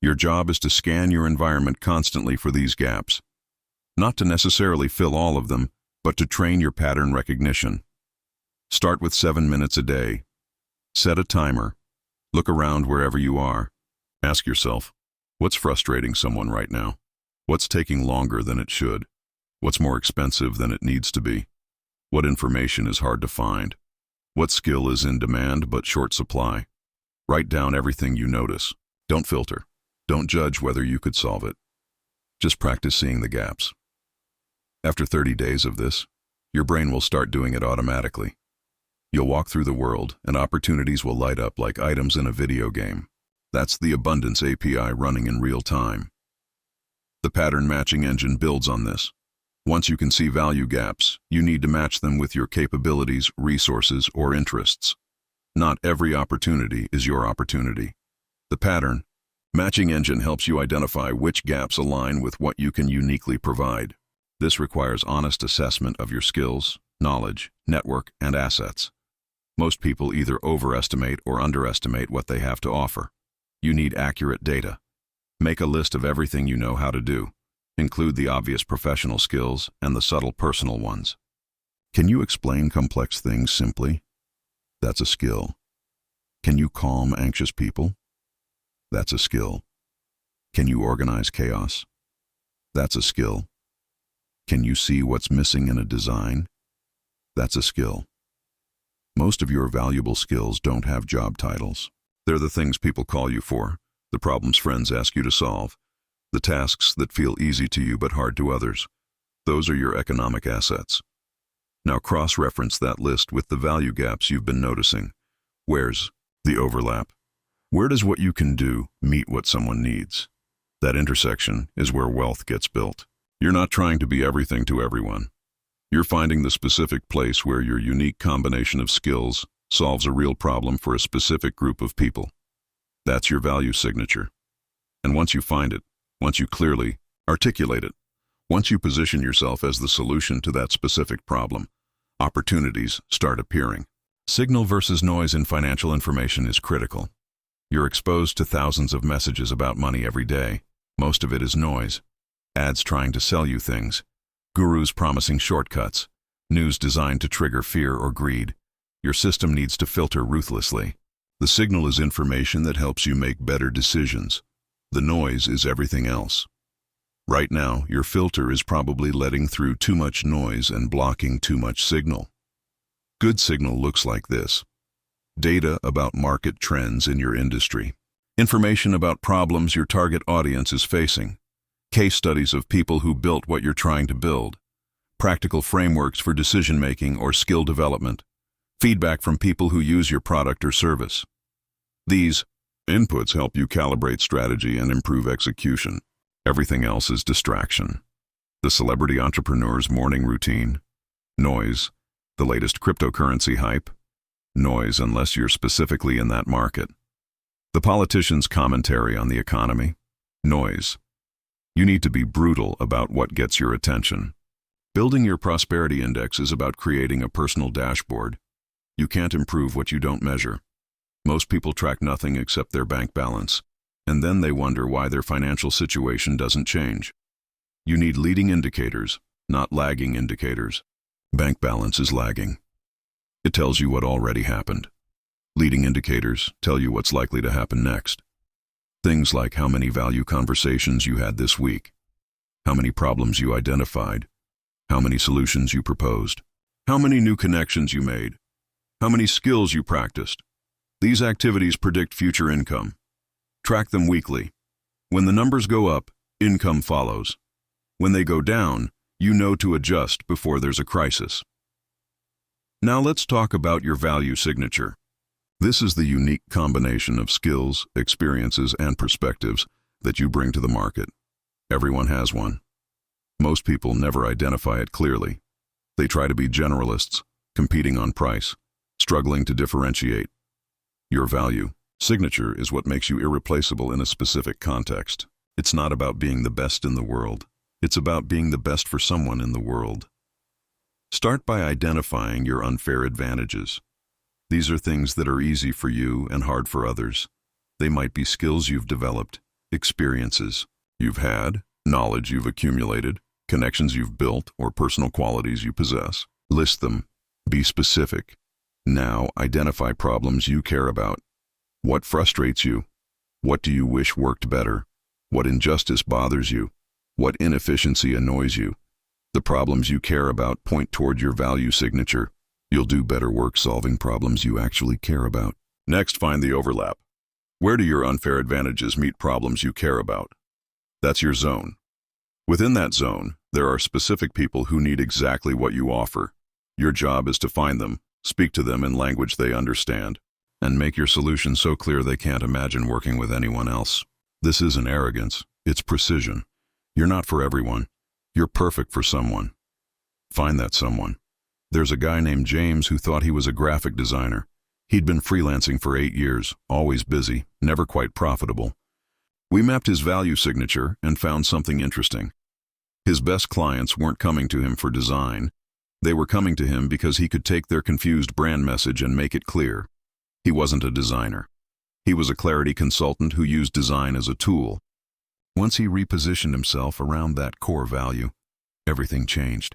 Your job is to scan your environment constantly for these gaps, not to necessarily fill all of them, but to train your pattern recognition. Start with 7 minutes a day. Set a timer. Look around wherever you are. Ask yourself, what's frustrating someone right now? What's taking longer than it should? What's more expensive than it needs to be? What information is hard to find? What skill is in demand but short supply? Write down everything you notice. Don't filter. Don't judge whether you could solve it. Just practice seeing the gaps. After 30 days of this, your brain will start doing it automatically. You'll walk through the world, and opportunities will light up like items in a video game. That's the Abundance API running in real time. The pattern matching engine builds on this. Once you can see value gaps, you need to match them with your capabilities, resources, or interests. Not every opportunity is your opportunity. The pattern matching engine helps you identify which gaps align with what you can uniquely provide. This requires honest assessment of your skills, knowledge, network, and assets. Most people either overestimate or underestimate what they have to offer. You need accurate data. Make a list of everything you know how to do. Include the obvious professional skills and the subtle personal ones. Can you explain complex things simply? That's a skill. Can you calm anxious people? That's a skill. Can you organize chaos? That's a skill. Can you see what's missing in a design? That's a skill. Most of your valuable skills don't have job titles. They're the things people call you for, the problems friends ask you to solve, the tasks that feel easy to you but hard to others. Those are your economic assets. Now cross-reference that list with the value gaps you've been noticing. Where's the overlap? Where does what you can do meet what someone needs? That intersection is where wealth gets built. You're not trying to be everything to everyone. You're finding the specific place where your unique combination of skills solves a real problem for a specific group of people. That's your value signature. And once you find it, once you clearly articulate it, once you position yourself as the solution to that specific problem, opportunities start appearing. Signal versus noise in financial information is critical. You're exposed to thousands of messages about money every day. Most of it is noise. Ads trying to sell you things. Gurus promising shortcuts. News designed to trigger fear or greed. Your system needs to filter ruthlessly. The signal is information that helps you make better decisions. The noise is everything else. Right now, your filter is probably letting through too much noise and blocking too much signal. Good signal looks like this. Data about market trends in your industry. Information about problems your target audience is facing. Case studies of people who built what you're trying to build. Practical frameworks for decision-making or skill development. Feedback from people who use your product or service. These inputs help you calibrate strategy and improve execution. Everything else is distraction. The celebrity entrepreneur's morning routine. Noise. The latest cryptocurrency hype. Noise unless you're specifically in that market. The politician's commentary on the economy. Noise. You need to be brutal about what gets your attention. Building your prosperity index is about creating a personal dashboard. You can't improve what you don't measure. Most people track nothing except their bank balance, and then they wonder why their financial situation doesn't change. You need leading indicators, not lagging indicators. Bank balance is lagging. It tells you what already happened. Leading indicators tell you what's likely to happen next. Things like how many value conversations you had this week, how many problems you identified, how many solutions you proposed, how many new connections you made, how many skills you practiced. These activities predict future income. Track them weekly. When the numbers go up, income follows. When they go down, you know to adjust before there's a crisis. Now let's talk about your value signature. This is the unique combination of skills, experiences, and perspectives that you bring to the market. Everyone has one. Most people never identify it clearly. They try to be generalists, competing on price, struggling to differentiate. Your value signature is what makes you irreplaceable in a specific context. It's not about being the best in the world. It's about being the best for someone in the world. Start by identifying your unfair advantages. These are things that are easy for you and hard for others. They might be skills you've developed, experiences you've had, knowledge you've accumulated, connections you've built, or personal qualities you possess. List them. Be specific. Now, identify problems you care about. What frustrates you? What do you wish worked better? What injustice bothers you? What inefficiency annoys you? The problems you care about point toward your value signature. You'll do better work solving problems you actually care about. Next, find the overlap. Where do your unfair advantages meet problems you care about? That's your zone. Within that zone, there are specific people who need exactly what you offer. Your job is to find them, speak to them in language they understand, and make your solution so clear they can't imagine working with anyone else. This isn't arrogance, it's precision. You're not for everyone. You're perfect for someone. Find that someone. There's a guy named James who thought he was a graphic designer. He'd been freelancing for 8 years, always busy, never quite profitable. We mapped his value signature and found something interesting. His best clients weren't coming to him for design. They were coming to him because he could take their confused brand message and make it clear. He wasn't a designer. He was a clarity consultant who used design as a tool. Once he repositioned himself around that core value, everything changed.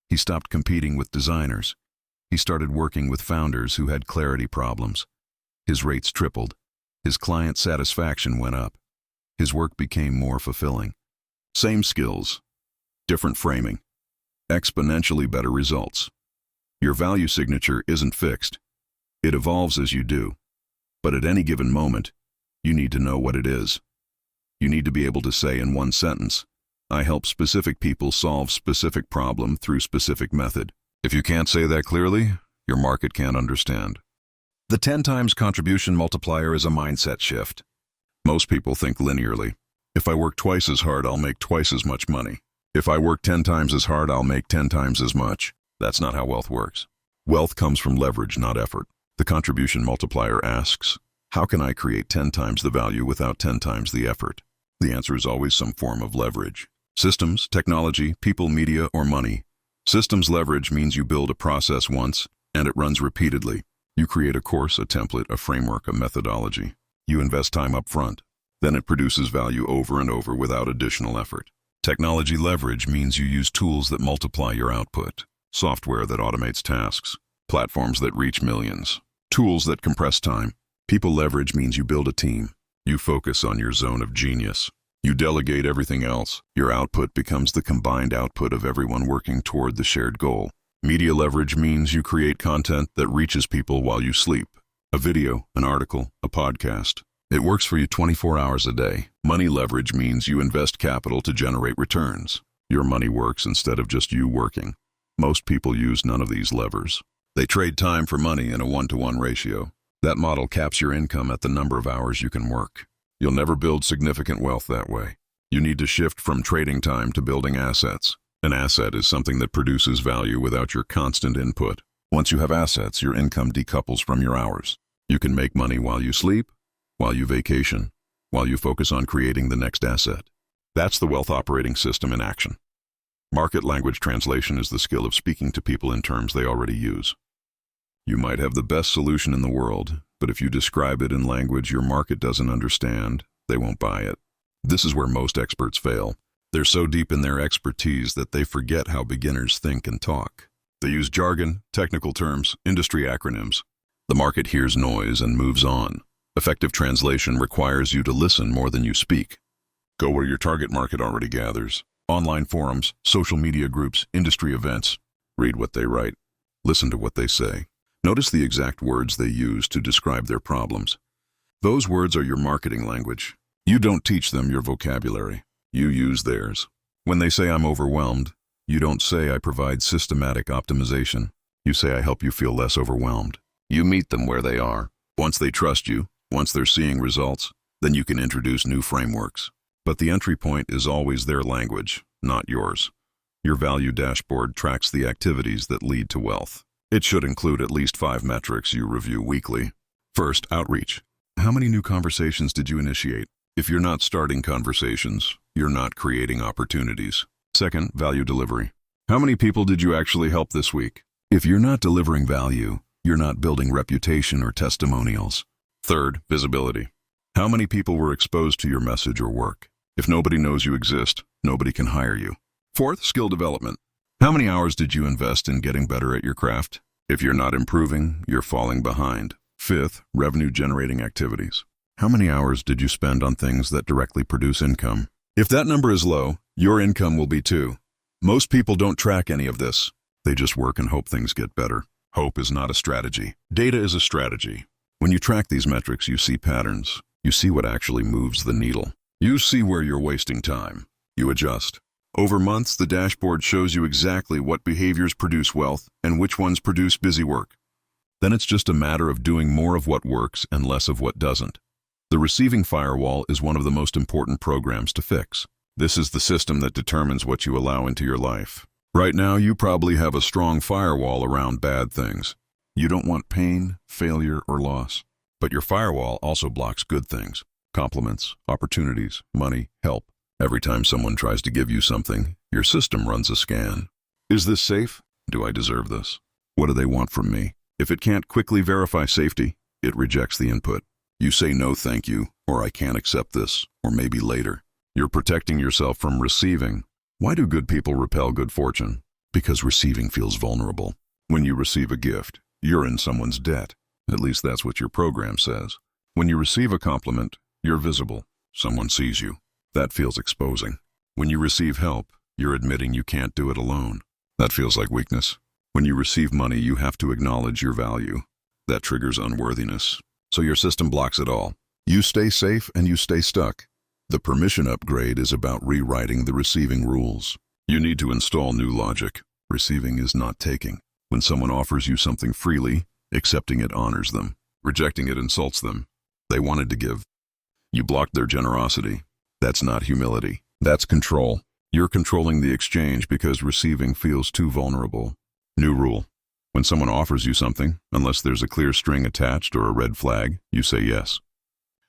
He stopped competing with designers. He started working with founders who had clarity problems. His rates tripled. His client satisfaction went up. His work became more fulfilling. Same skills, different framing, exponentially better results. Your value signature isn't fixed. It evolves as you do. But at any given moment, you need to know what it is. You need to be able to say in one sentence, I help specific people solve specific problem through specific method. If you can't say that clearly, your market can't understand. The 10 times contribution multiplier is a mindset shift. Most people think linearly. If I work twice as hard, I'll make twice as much money. If I work 10 times as hard, I'll make 10 times as much. That's not how wealth works. Wealth comes from leverage, not effort. The contribution multiplier asks, how can I create 10 times the value without 10 times the effort? The answer is always some form of leverage. Systems, technology, people, media, or money. Systems leverage means you build a process once, and it runs repeatedly. You create a course, a template, a framework, a methodology. You invest time up front. Then it produces value over and over without additional effort. Technology leverage means you use tools that multiply your output. Software that automates tasks. Platforms that reach millions. Tools that compress time. People leverage means you build a team. You focus on your zone of genius. You delegate everything else. Your output becomes the combined output of everyone working toward the shared goal. Media leverage means you create content that reaches people while you sleep. A video, an article, a podcast. It works for you 24 hours a day. Money leverage means you invest capital to generate returns. Your money works instead of just you working. Most people use none of these levers. They trade time for money in a 1-to-1 ratio. That model caps your income at the number of hours you can work. You'll never build significant wealth that way. You need to shift from trading time to building assets. An asset is something that produces value without your constant input. Once you have assets, your income decouples from your hours. You can make money while you sleep, while you vacation, while you focus on creating the next asset. That's the wealth operating system in action. Market language translation is the skill of speaking to people in terms they already use. You might have the best solution in the world, but if you describe it in language your market doesn't understand, they won't buy it. This is where most experts fail. They're so deep in their expertise that they forget how beginners think and talk. They use jargon, technical terms, industry acronyms. The market hears noise and moves on. Effective translation requires you to listen more than you speak. Go where your target market already gathers. Online forums, social media groups, industry events. Read what they write. Listen to what they say. Notice the exact words they use to describe their problems. Those words are your marketing language. You don't teach them your vocabulary. You use theirs. When they say I'm overwhelmed, you don't say I provide systematic optimization. You say I help you feel less overwhelmed. You meet them where they are. Once they trust you, once they're seeing results, then you can introduce new frameworks. But the entry point is always their language, not yours. Your value dashboard tracks the activities that lead to wealth. It should include at least 5 metrics you review weekly. First, outreach. How many new conversations did you initiate? If you're not starting conversations, you're not creating opportunities. Second, value delivery. How many people did you actually help this week? If you're not delivering value, you're not building reputation or testimonials. Third, visibility. How many people were exposed to your message or work? If nobody knows you exist, nobody can hire you. Fourth, skill development. How many hours did you invest in getting better at your craft? If you're not improving, you're falling behind. Fifth, revenue-generating activities. How many hours did you spend on things that directly produce income? If that number is low, your income will be too. Most people don't track any of this. They just work and hope things get better. Hope is not a strategy. Data is a strategy. When you track these metrics, you see patterns. You see what actually moves the needle. You see where you're wasting time. You adjust. Over months, the dashboard shows you exactly what behaviors produce wealth and which ones produce busy work. Then it's just a matter of doing more of what works and less of what doesn't. The receiving firewall is one of the most important programs to fix. This is the system that determines what you allow into your life. Right now, you probably have a strong firewall around bad things. You don't want pain, failure, or loss. But your firewall also blocks good things. Compliments, opportunities, money, help. Every time someone tries to give you something, your system runs a scan. Is this safe? Do I deserve this? What do they want from me? If it can't quickly verify safety, it rejects the input. You say no thank you, or I can't accept this, or maybe later. You're protecting yourself from receiving. Why do good people repel good fortune? Because receiving feels vulnerable. When you receive a gift, you're in someone's debt. At least that's what your program says. When you receive a compliment, you're visible. Someone sees you. That feels exposing. When you receive help, you're admitting you can't do it alone. That feels like weakness. When you receive money, you have to acknowledge your value. That triggers unworthiness. So your system blocks it all. You stay safe and you stay stuck. The permission upgrade is about rewriting the receiving rules. You need to install new logic. Receiving is not taking. When someone offers you something freely, accepting it honors them. Rejecting it insults them. They wanted to give. You blocked their generosity. That's not humility. That's control. You're controlling the exchange because receiving feels too vulnerable. New rule. When someone offers you something, unless there's a clear string attached or a red flag, you say yes.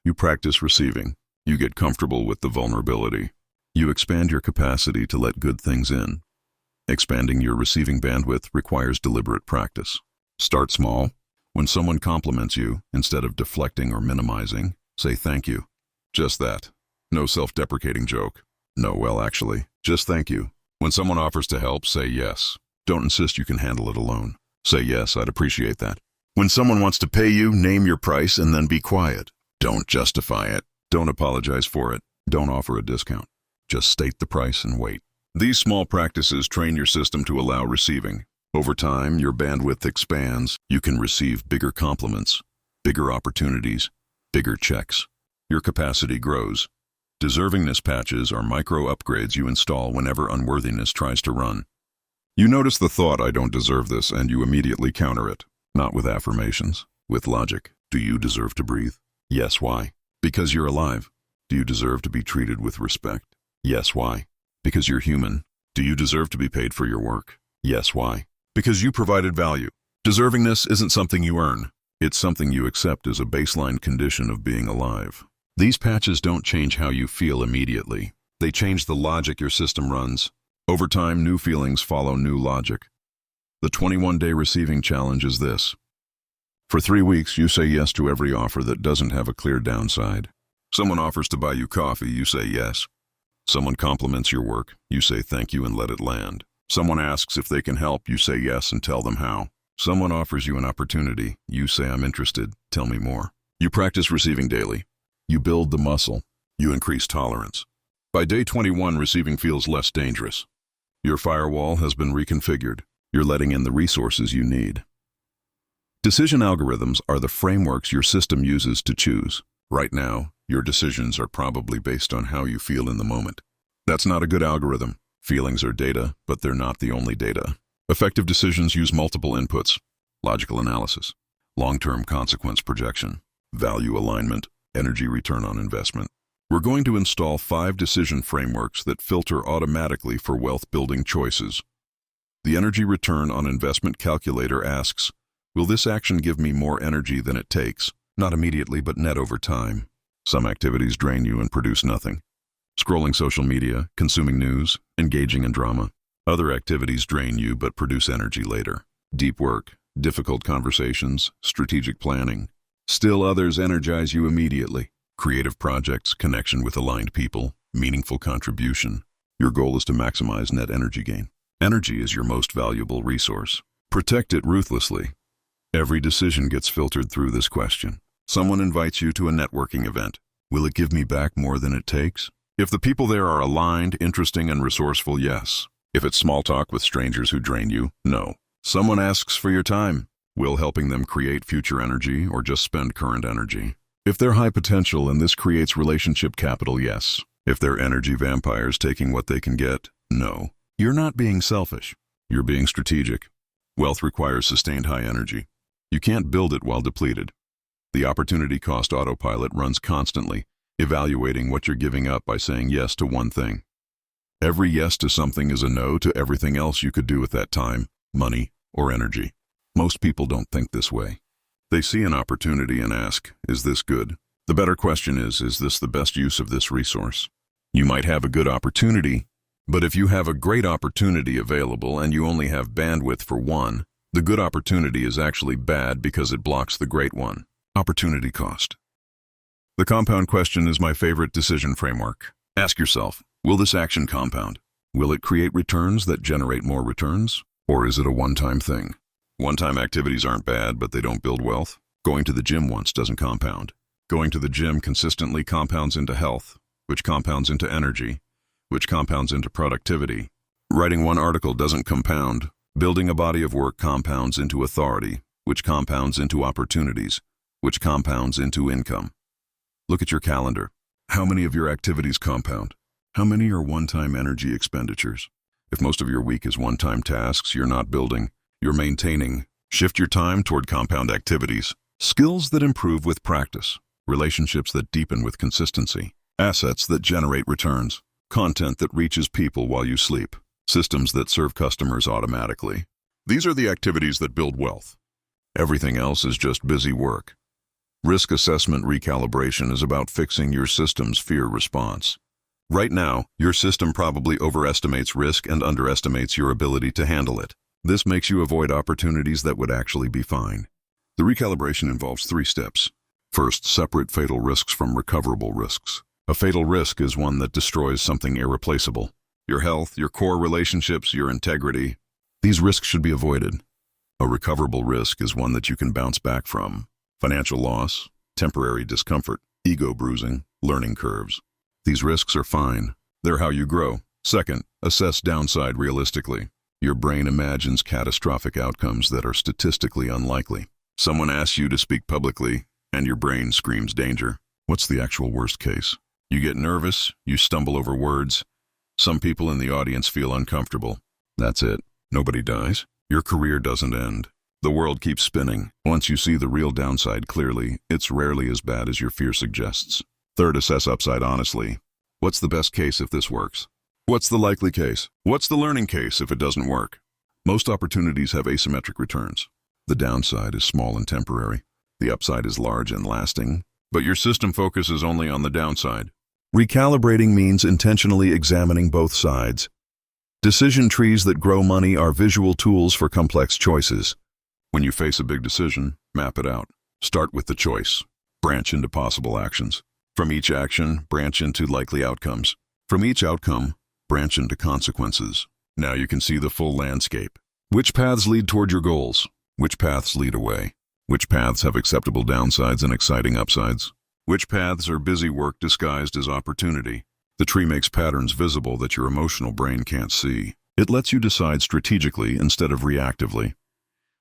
You practice receiving. You get comfortable with the vulnerability. You expand your capacity to let good things in. Expanding your receiving bandwidth requires deliberate practice. Start small. When someone compliments you, instead of deflecting or minimizing, say thank you. Just that. No self-deprecating joke. No, well, actually, just thank you. When someone offers to help, say yes. Don't insist you can handle it alone. Say yes, I'd appreciate that. When someone wants to pay you, name your price and then be quiet. Don't justify it. Don't apologize for it. Don't offer a discount. Just state the price and wait. These small practices train your system to allow receiving. Over time, your bandwidth expands. You can receive bigger compliments, bigger opportunities, bigger checks. Your capacity grows. Deservingness patches are micro upgrades you install whenever unworthiness tries to run. You notice the thought, "I don't deserve this," and you immediately counter it. Not with affirmations, with logic. Do you deserve to breathe? Yes, why? Because you're alive. Do you deserve to be treated with respect? Yes, why? Because you're human. Do you deserve to be paid for your work? Yes, why? Because you provided value. Deservingness isn't something you earn. It's something you accept as a baseline condition of being alive. These patches don't change how you feel immediately. They change the logic your system runs. Over time, new feelings follow new logic. The 21-day receiving challenge is this. For 3 weeks, you say yes to every offer that doesn't have a clear downside. Someone offers to buy you coffee, you say yes. Someone compliments your work, you say thank you and let it land. Someone asks if they can help, you say yes and tell them how. Someone offers you an opportunity, you say I'm interested, tell me more. You practice receiving daily. You build the muscle. You increase tolerance. By day 21, receiving feels less dangerous. Your firewall has been reconfigured. You're letting in the resources you need. Decision algorithms are the frameworks your system uses to choose. Right now, your decisions are probably based on how you feel in the moment. That's not a good algorithm. Feelings are data, but they're not the only data. Effective decisions use multiple inputs: logical analysis, long-term consequence projection, value alignment, energy return on investment. We're going to install 5 decision frameworks that filter automatically for wealth-building choices. The energy return on investment calculator asks, will this action give me more energy than it takes? Not immediately, but net over time. Some activities drain you and produce nothing. Scrolling social media, consuming news, engaging in drama. Other activities drain you but produce energy later. Deep work, difficult conversations, strategic planning. Still others energize you immediately. Creative projects, connection with aligned people, meaningful contribution. Your goal is to maximize net energy gain. Energy is your most valuable resource. Protect it ruthlessly. Every decision gets filtered through this question. Someone invites you to a networking event. Will it give me back more than it takes? If the people there are aligned, interesting, and resourceful, yes. If it's small talk with strangers who drain you, no. Someone asks for your time. Will helping them create future energy or just spend current energy? If they're high potential and this creates relationship capital, yes. If they're energy vampires taking what they can get, no. You're not being selfish. You're being strategic. Wealth requires sustained high energy. You can't build it while depleted. The opportunity cost autopilot runs constantly, evaluating what you're giving up by saying yes to one thing. Every yes to something is a no to everything else you could do with that time, money, or energy. Most people don't think this way. They see an opportunity and ask, is this good? The better question is this the best use of this resource? You might have a good opportunity, but if you have a great opportunity available and you only have bandwidth for one, the good opportunity is actually bad because it blocks the great one. Opportunity cost. The compound question is my favorite decision framework. Ask yourself, will this action compound? Will it create returns that generate more returns? Or is it a one-time thing? One-time activities aren't bad, but they don't build wealth. Going to the gym once doesn't compound. Going to the gym consistently compounds into health, which compounds into energy, which compounds into productivity. Writing one article doesn't compound. Building a body of work compounds into authority, which compounds into opportunities, which compounds into income. Look at your calendar. How many of your activities compound? How many are one-time energy expenditures? If most of your week is one-time tasks, you're not building, you're maintaining. Shift your time toward compound activities. Skills that improve with practice. Relationships that deepen with consistency. Assets that generate returns. Content that reaches people while you sleep. Systems that serve customers automatically. These are the activities that build wealth. Everything else is just busy work. Risk assessment recalibration is about fixing your system's fear response. Right now, your system probably overestimates risk and underestimates your ability to handle it. This makes you avoid opportunities that would actually be fine. The recalibration involves 3 steps. First, separate fatal risks from recoverable risks. A fatal risk is one that destroys something irreplaceable. Your health, your core relationships, your integrity. These risks should be avoided. A recoverable risk is one that you can bounce back from. Financial loss, temporary discomfort, ego bruising, learning curves. These risks are fine. They're how you grow. Second, assess downside realistically. Your brain imagines catastrophic outcomes that are statistically unlikely. Someone asks you to speak publicly, and your brain screams danger. What's the actual worst case? You get nervous, you stumble over words. Some people in the audience feel uncomfortable. That's it. Nobody dies. Your career doesn't end. The world keeps spinning. Once you see the real downside clearly, it's rarely as bad as your fear suggests. Third, assess upside honestly. What's the best case if this works? What's the likely case? What's the learning case if it doesn't work? Most opportunities have asymmetric returns. The downside is small and temporary. The upside is large and lasting. But your system focuses only on the downside. Recalibrating means intentionally examining both sides. Decision trees that grow money are visual tools for complex choices. When you face a big decision, map it out. Start with the choice. Branch into possible actions. From each action, branch into likely outcomes. From each outcome, branch into consequences. Now you can see the full landscape. Which paths lead toward your goals? Which paths lead away? Which paths have acceptable downsides and exciting upsides? Which paths are busy work disguised as opportunity? The tree makes patterns visible that your emotional brain can't see. It lets you decide strategically instead of reactively.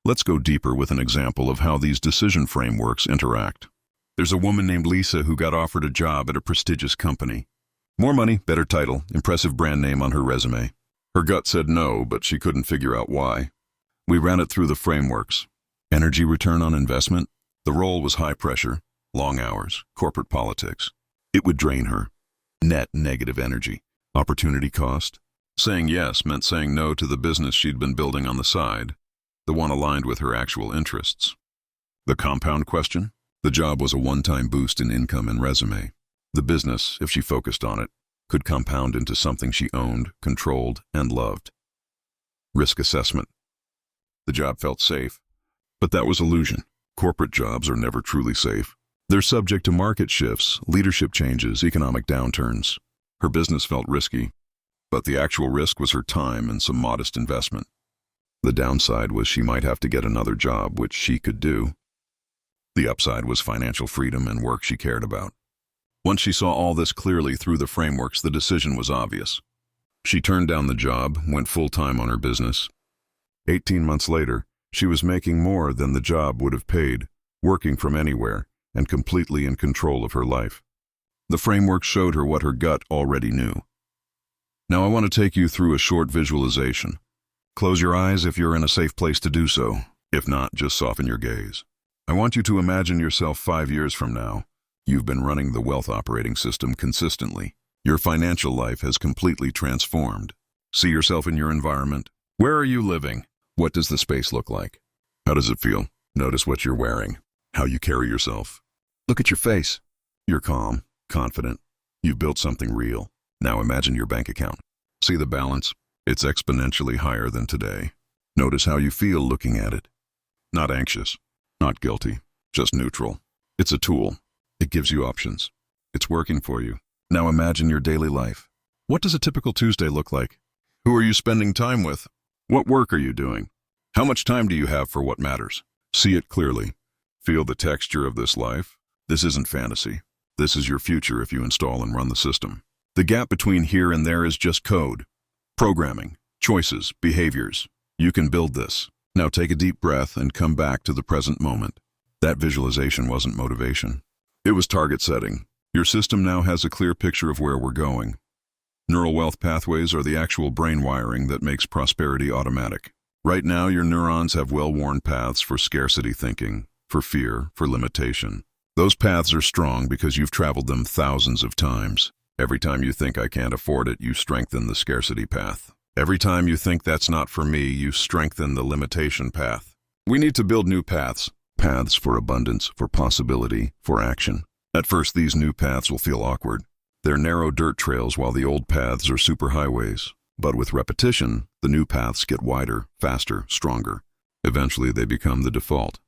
Let's go deeper with an example of how these decision frameworks interact. There's a woman named Lisa who got offered a job at a prestigious company. More money, better title, impressive brand name on her resume. Her gut said no, but she couldn't figure out why. We ran it through the frameworks. Energy return on investment. The role was high pressure, long hours, corporate politics. It would drain her. Net negative energy. Opportunity cost. Saying yes meant saying no to the business she'd been building on the side, the one aligned with her actual interests. The compound question? The job was a one-time boost in income and resume. The business, if she focused on it, could compound into something she owned, controlled, and loved. Risk assessment. The job felt safe, but that was illusion. Corporate jobs are never truly safe. They're subject to market shifts, leadership changes, economic downturns. Her business felt risky, but the actual risk was her time and some modest investment. The downside was she might have to get another job, which she could do. The upside was financial freedom and work she cared about. Once she saw all this clearly through the frameworks, the decision was obvious. She turned down the job, went full-time on her business. 18 months later, she was making more than the job would have paid, working from anywhere, and completely in control of her life. The framework showed her what her gut already knew. Now I want to take you through a short visualization. Close your eyes if you're in a safe place to do so. If not, just soften your gaze. I want you to imagine yourself 5 years from now. You've been running the wealth operating system consistently. Your financial life has completely transformed. See yourself in your environment. Where are you living? What does the space look like? How does it feel? Notice what you're wearing, how you carry yourself. Look at your face. You're calm, confident. You've built something real. Now imagine your bank account. See the balance? It's exponentially higher than today. Notice how you feel looking at it. Not anxious, not guilty, just neutral. It's a tool. It gives you options. It's working for you. Now imagine your daily life. What does a typical Tuesday look like? Who are you spending time with? What work are you doing? How much time do you have for what matters? See it clearly. Feel the texture of this life. This isn't fantasy. This is your future if you install and run the system. The gap between here and there is just code. Programming, choices, behaviors. You can build this. Now take a deep breath and come back to the present moment. That visualization wasn't motivation. It was target setting. Your system now has a clear picture of where we're going. Neural wealth pathways are the actual brain wiring that makes prosperity automatic. Right now, your neurons have well-worn paths for scarcity thinking, for fear, for limitation. Those paths are strong because you've traveled them thousands of times. Every time you think I can't afford it, you strengthen the scarcity path. Every time you think that's not for me, you strengthen the limitation path. We need to build new paths. Paths for abundance, for possibility, for action. At first, these new paths will feel awkward. They're narrow dirt trails while the old paths are superhighways. But with repetition, the new paths get wider, faster, stronger. Eventually, they become the default.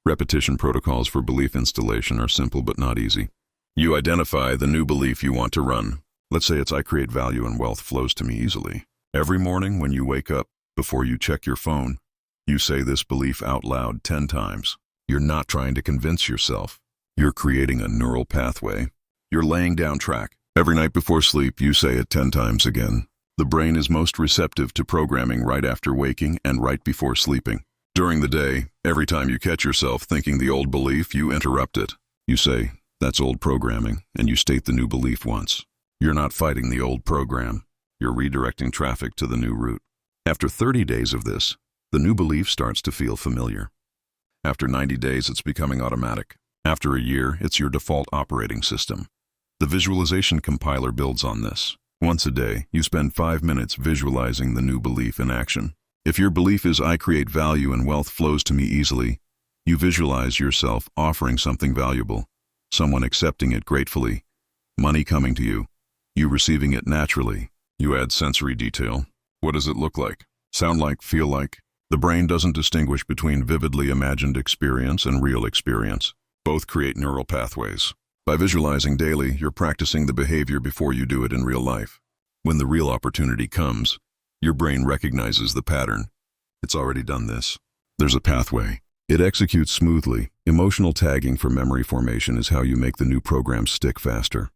Repetition protocols for belief installation are simple but not easy. You identify the new belief you want to run. Let's say it's I create value and wealth flows to me easily. Every morning when you wake up, before you check your phone, you say this belief out loud 10 times. You're not trying to convince yourself. You're creating a neural pathway. You're laying down track. Every night before sleep, you say it 10 times again. The brain is most receptive to programming right after waking and right before sleeping. During the day, every time you catch yourself thinking the old belief, you interrupt it. You say, "That's old programming," and you state the new belief once. You're not fighting the old program. You're redirecting traffic to the new route. After 30 days of this, the new belief starts to feel familiar. After 90 days, it's becoming automatic. After a year, it's your default operating system. The visualization compiler builds on this. Once a day, you spend 5 minutes visualizing the new belief in action. If your belief is "I create value and wealth flows to me easily," you visualize yourself offering something valuable, someone accepting it gratefully, money coming to you, you receiving it naturally. You add sensory detail. What does it look like? Sound like? Feel like? The brain doesn't distinguish between vividly imagined experience and real experience. Both create neural pathways. By visualizing daily, you're practicing the behavior before you do it in real life. When the real opportunity comes, your brain recognizes the pattern. It's already done this. There's a pathway. It executes smoothly. Emotional tagging for memory formation is how you make the new program stick faster.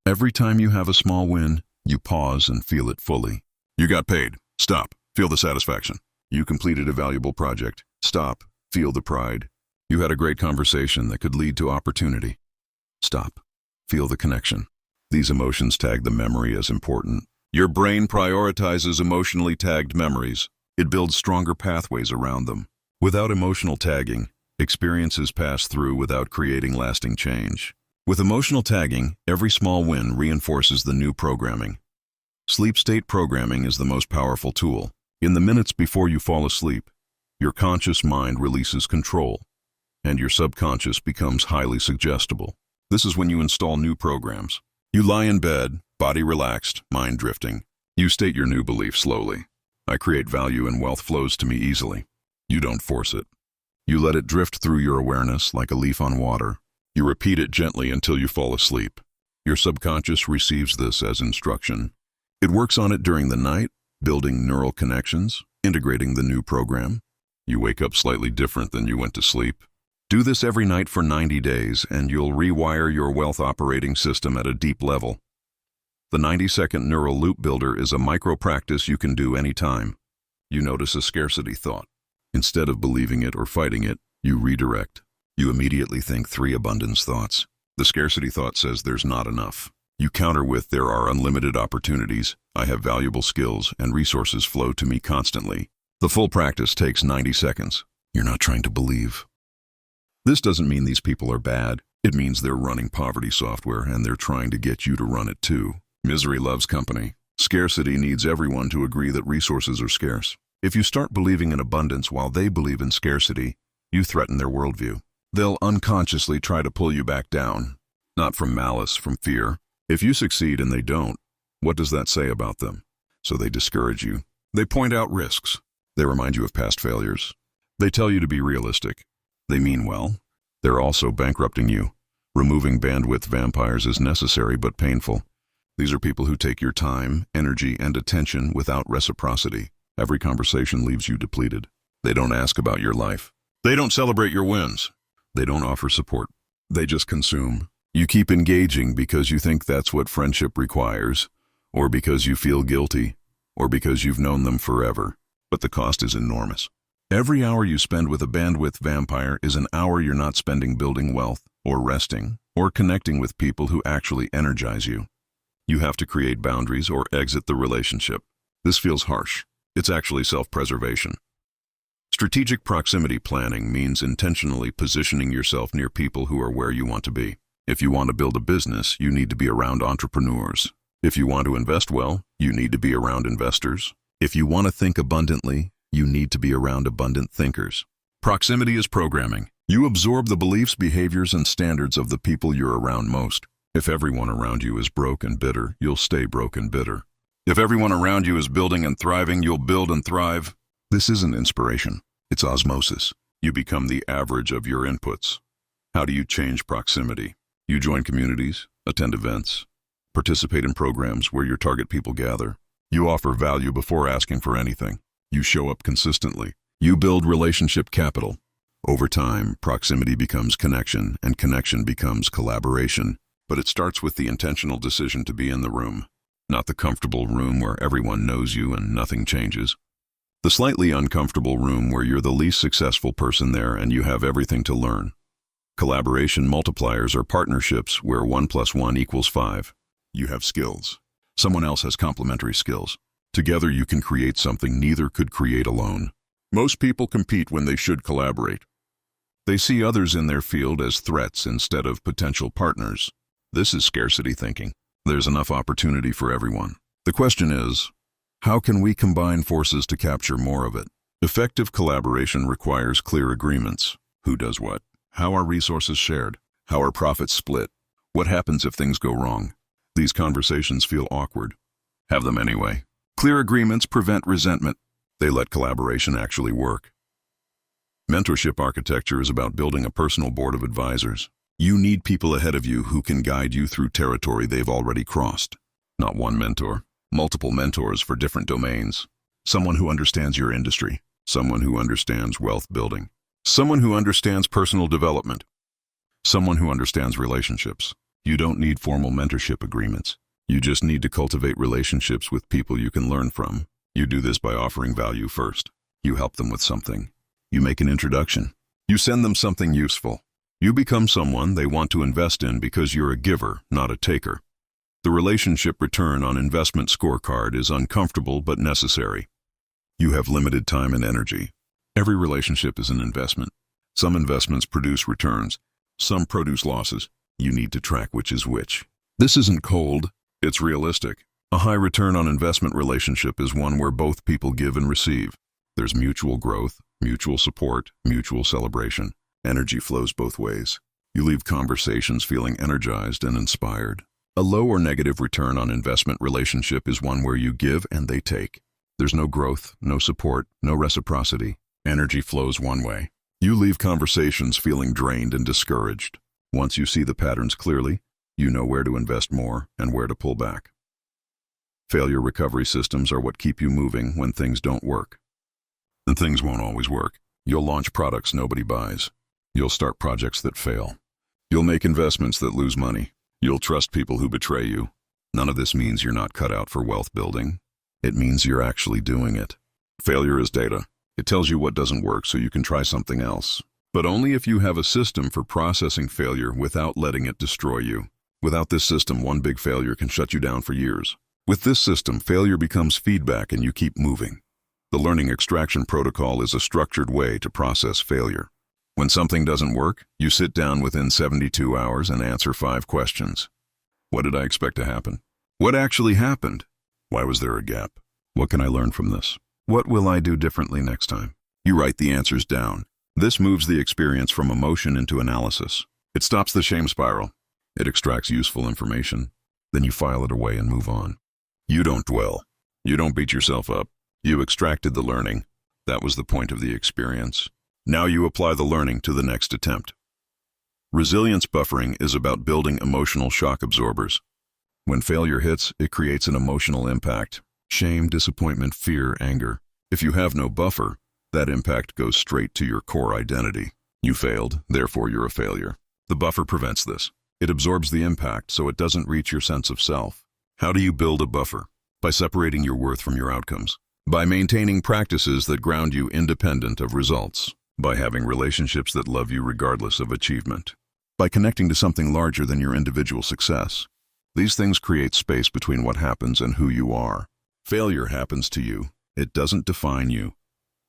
Every time you have a small win, you pause and feel it fully. You got paid. Stop. Feel the satisfaction. You completed a valuable project. Stop. Feel the pride. You had a great conversation that could lead to opportunity. Stop. Feel the connection. These emotions tag the memory as important. Your brain prioritizes emotionally tagged memories. It builds stronger pathways around them. Without emotional tagging, experiences pass through without creating lasting change. With emotional tagging, every small win reinforces the new programming. Sleep state programming is the most powerful tool. In the minutes before you fall asleep, your conscious mind releases control, and your subconscious becomes highly suggestible. This is when you install new programs. You lie in bed, body relaxed, mind drifting. You state your new belief slowly. "I create value and wealth flows to me easily." You don't force it. You let it drift through your awareness like a leaf on water. You repeat it gently until you fall asleep. Your subconscious receives this as instruction. It works on it during the night, building neural connections, integrating the new program. You wake up slightly different than you went to sleep. Do this every night for 90 days, and you'll rewire your wealth operating system at a deep level. The 90-second neural loop builder is a micro-practice you can do anytime. You notice a scarcity thought. Instead of believing it or fighting it, you redirect. You immediately think 3 abundance thoughts. The scarcity thought says there's not enough. You counter with "There are unlimited opportunities, I have valuable skills, and resources flow to me constantly." The full practice takes 90 seconds. You're not trying to believe. This doesn't mean these people are bad. It means they're running poverty software and they're trying to get you to run it too. Misery loves company. Scarcity needs everyone to agree that resources are scarce. If you start believing in abundance while they believe in scarcity, you threaten their worldview. They'll unconsciously try to pull you back down. Not from malice, from fear. If you succeed and they don't, what does that say about them? So they discourage you. They point out risks. They remind you of past failures. They tell you to be realistic. They mean well. They're also bankrupting you. Removing bandwidth vampires is necessary but painful. These are people who take your time, energy, and attention without reciprocity. Every conversation leaves you depleted. They don't ask about your life. They don't celebrate your wins. They don't offer support. They just consume. You keep engaging because you think that's what friendship requires, or because you feel guilty, or because you've known them forever. But the cost is enormous. Every hour you spend with a bandwidth vampire is an hour you're not spending building wealth, or resting, or connecting with people who actually energize you. You have to create boundaries or exit the relationship. This feels harsh. It's actually self-preservation. Strategic proximity planning means intentionally positioning yourself near people who are where you want to be. If you want to build a business, you need to be around entrepreneurs. If you want to invest well, you need to be around investors. If you want to think abundantly, you need to be around abundant thinkers. Proximity is programming. You absorb the beliefs, behaviors, and standards of the people you're around most. If everyone around you is broke and bitter, you'll stay broke and bitter. If everyone around you is building and thriving, you'll build and thrive. This isn't inspiration. It's osmosis. You become the average of your inputs. How do you change proximity? You join communities, attend events, participate in programs where your target people gather. You offer value before asking for anything. You show up consistently. You build relationship capital. Over time, proximity becomes connection, and connection becomes collaboration. But it starts with the intentional decision to be in the room. not the comfortable room where everyone knows you and nothing changes. The slightly uncomfortable room where you're the least successful person there and you have everything to learn. Collaboration multipliers are partnerships where 1 + 1 = 5. You have skills. Someone else has complementary skills. Together you can create something neither could create alone. Most people compete when they should collaborate. They see others in their field as threats instead of potential partners. This is scarcity thinking. There's enough opportunity for everyone. The question is, how can we combine forces to capture more of it? Effective collaboration requires clear agreements. Who does what? How are resources shared? How are profits split? What happens if things go wrong? These conversations feel awkward. Have them anyway. Clear agreements prevent resentment. They let collaboration actually work. Mentorship architecture is about building a personal board of advisors. You need people ahead of you who can guide you through territory they've already crossed. Not one mentor, multiple mentors for different domains. Someone who understands your industry. Someone who understands wealth building. Someone who understands personal development. Someone who understands relationships. You don't need formal mentorship agreements. You just need to cultivate relationships with people you can learn from. You do this by offering value first. You help them with something. You make an introduction. You send them something useful. You become someone they want to invest in because you're a giver, not a taker. The relationship return on investment scorecard is uncomfortable but necessary. You have limited time and energy. Every relationship is an investment. Some investments produce returns. Some produce losses. You need to track which is which. This isn't cold, it's realistic. A high return on investment relationship is one where both people give and receive. There's mutual growth, mutual support, mutual celebration. Energy flows both ways. You leave conversations feeling energized and inspired. A low or negative return on investment relationship is one where you give and they take. There's no growth, no support, no reciprocity. Energy flows one way. You leave conversations feeling drained and discouraged. Once you see the patterns clearly, you know where to invest more and where to pull back. Failure recovery systems are what keep you moving when things don't work. And things won't always work. You'll launch products nobody buys. You'll start projects that fail. You'll make investments that lose money. You'll trust people who betray you. None of this means you're not cut out for wealth building. It means you're actually doing it. Failure is data. It tells you what doesn't work so you can try something else. But only if you have a system for processing failure without letting it destroy you. Without this system, one big failure can shut you down for years. With this system, failure becomes feedback and you keep moving. The learning extraction protocol is a structured way to process failure. When something doesn't work, you sit down within 72 hours and answer 5 questions. What did I expect to happen? What actually happened? Why was there a gap? What can I learn from this? What will I do differently next time? You write the answers down. This moves the experience from emotion into analysis. It stops the shame spiral. It extracts useful information. Then you file it away and move on. You don't dwell. You don't beat yourself up. You extracted the learning. That was the point of the experience. Now you apply the learning to the next attempt. Resilience buffering is about building emotional shock absorbers. When failure hits, it creates an emotional impact. Shame, disappointment, fear, anger. If you have no buffer, that impact goes straight to your core identity. You failed, therefore you're a failure. The buffer prevents this. It absorbs the impact so it doesn't reach your sense of self. How do you build a buffer? By separating your worth from your outcomes. By maintaining practices that ground you independent of results. By having relationships that love you regardless of achievement. By connecting to something larger than your individual success. These things create space between what happens and who you are. Failure happens to you. It doesn't define you.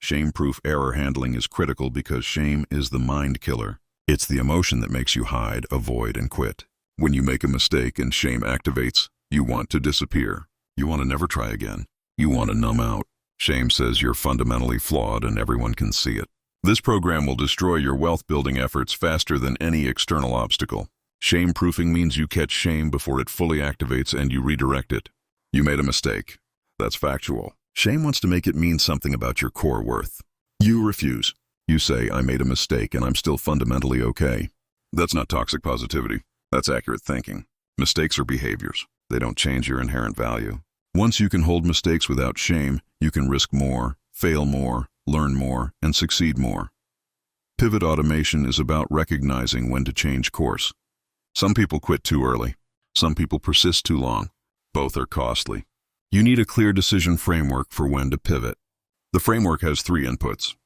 Shame-proof error handling is critical because shame is the mind killer. It's the emotion that makes you hide, avoid, and quit. When you make a mistake and shame activates, you want to disappear. You want to never try again. You want to numb out. Shame says you're fundamentally flawed and everyone can see it. This program will destroy your wealth-building efforts faster than any external obstacle. Shame-proofing means you catch shame before it fully activates and you redirect it. You made a mistake. That's factual. Shame wants to make it mean something about your core worth. You refuse. You say, I made a mistake and I'm still fundamentally okay. That's not toxic positivity. That's accurate thinking. Mistakes are behaviors. They don't change your inherent value. Once you can hold mistakes without shame, you can risk more, fail more, learn more, and succeed more. Pivot automation is about recognizing when to change course. Some people quit too early. Some people persist too long. Both are costly. You need a clear decision framework for when to pivot. The framework has 3 inputs.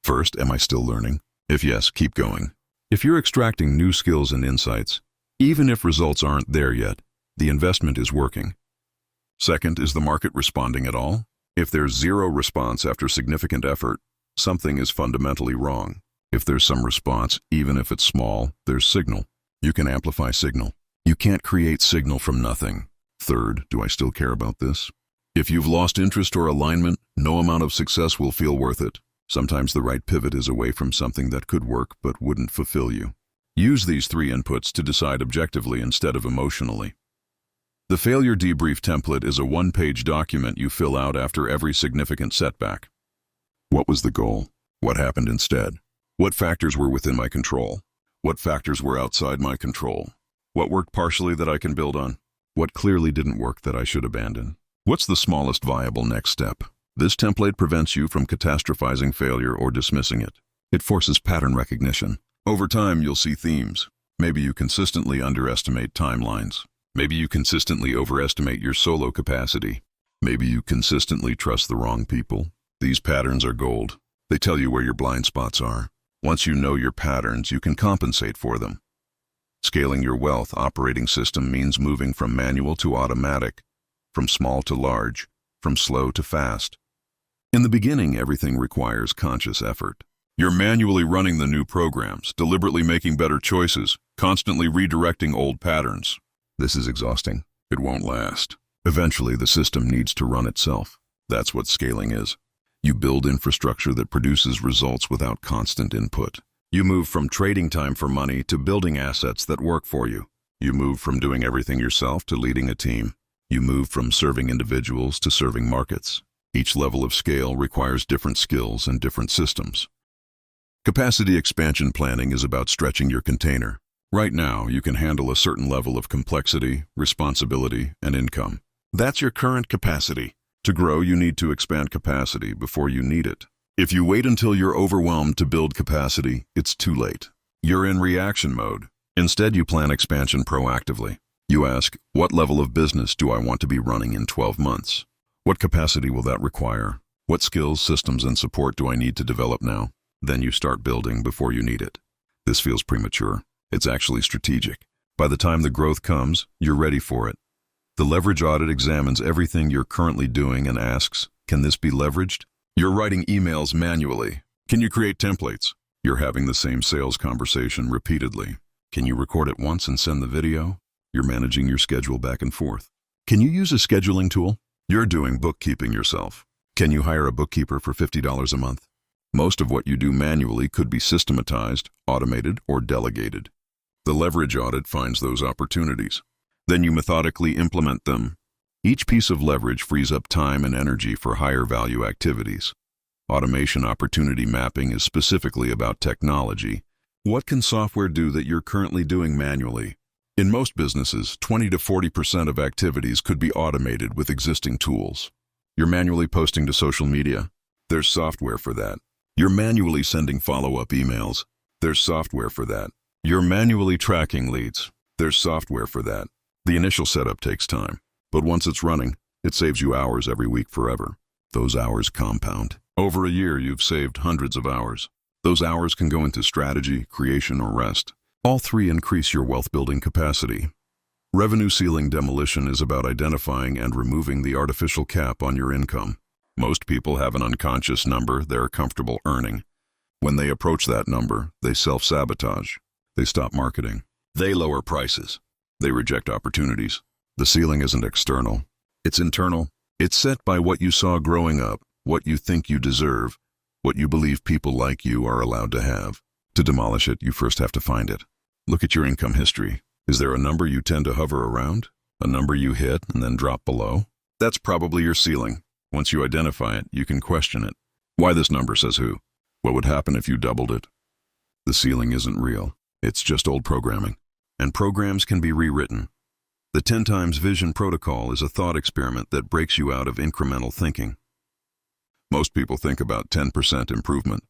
First, am I still learning? If yes, keep going. If you're extracting new skills and insights, even if results aren't there yet, the investment is working. Second, is the market responding at all? If there's zero response after significant effort, something is fundamentally wrong. If there's some response, even if it's small, there's signal. You can amplify signal. You can't create signal from nothing. Third, do I still care about this? If you've lost interest or alignment, no amount of success will feel worth it. Sometimes the right pivot is away from something that could work but wouldn't fulfill you. Use these 3 inputs to decide objectively instead of emotionally. The failure debrief template is a 1-page document you fill out after every significant setback. What was the goal? What happened instead? What factors were within my control? What factors were outside my control? What worked partially that I can build on? What clearly didn't work that I should abandon? What's the smallest viable next step? This template prevents you from catastrophizing failure or dismissing it. It forces pattern recognition. Over time, you'll see themes. Maybe you consistently underestimate timelines. Maybe you consistently overestimate your solo capacity. Maybe you consistently trust the wrong people. These patterns are gold. They tell you where your blind spots are. Once you know your patterns, you can compensate for them. Scaling your wealth operating system means moving from manual to automatic, from small to large, from slow to fast. In the beginning, everything requires conscious effort. You're manually running the new programs, deliberately making better choices, constantly redirecting old patterns. This is exhausting. It won't last. Eventually, the system needs to run itself. That's what scaling is. You build infrastructure that produces results without constant input. You move from trading time for money to building assets that work for you. You move from doing everything yourself to leading a team. You move from serving individuals to serving markets. Each level of scale requires different skills and different systems. Capacity expansion planning is about stretching your container. Right now, you can handle a certain level of complexity, responsibility, and income. That's your current capacity. To grow, you need to expand capacity before you need it. If you wait until you're overwhelmed to build capacity, it's too late. You're in reaction mode. Instead, you plan expansion proactively. You ask, what level of business do I want to be running in 12 months? What capacity will that require? What skills, systems, and support do I need to develop now? Then you start building before you need it. This feels premature. It's actually strategic. By the time the growth comes, you're ready for it. The leverage audit examines everything you're currently doing and asks, can this be leveraged? You're writing emails manually. Can you create templates? You're having the same sales conversation repeatedly. Can you record it once and send the video? You're managing your schedule back and forth. Can you use a scheduling tool? You're doing bookkeeping yourself. Can you hire a bookkeeper for $50 a month? Most of what you do manually could be systematized, automated, or delegated. The leverage audit finds those opportunities. Then you methodically implement them. Each piece of leverage frees up time and energy for higher value activities. Automation opportunity mapping is specifically about technology. What can software do that you're currently doing manually? In most businesses, 20 to 40% of activities could be automated with existing tools. You're manually posting to social media. There's software for that. You're manually sending follow-up emails. There's software for that. You're manually tracking leads. There's software for that. The initial setup takes time, but once it's running, it saves you hours every week forever. Those hours compound. Over a year, you've saved hundreds of hours. Those hours can go into strategy, creation, or rest. All 3 increase your wealth-building capacity. Revenue ceiling demolition is about identifying and removing the artificial cap on your income. Most people have an unconscious number they're comfortable earning. When they approach that number, they self-sabotage. They stop marketing. They lower prices. They reject opportunities. The ceiling isn't external. It's internal. It's set by what you saw growing up, what you think you deserve, what you believe people like you are allowed to have. To demolish it, you first have to find it. Look at your income history. Is there a number you tend to hover around? A number you hit and then drop below? That's probably your ceiling. Once you identify it, you can question it. Why this number, says who? What would happen if you doubled it? The ceiling isn't real. It's just old programming. And programs can be rewritten. The 10 times vision protocol is a thought experiment that breaks you out of incremental thinking. Most people think about 10% improvement.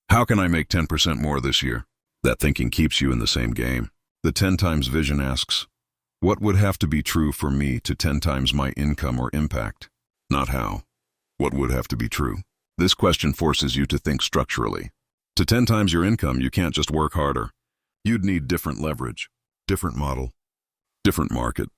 How can I make 10% more this year? That thinking keeps you in the same game. The 10 times vision asks, What would have to be true for me to 10 times my income or impact? Not how. What would have to be true? This question forces you to think structurally. To 10 times your income, you can't just work harder. You'd need different leverage, different model, different market,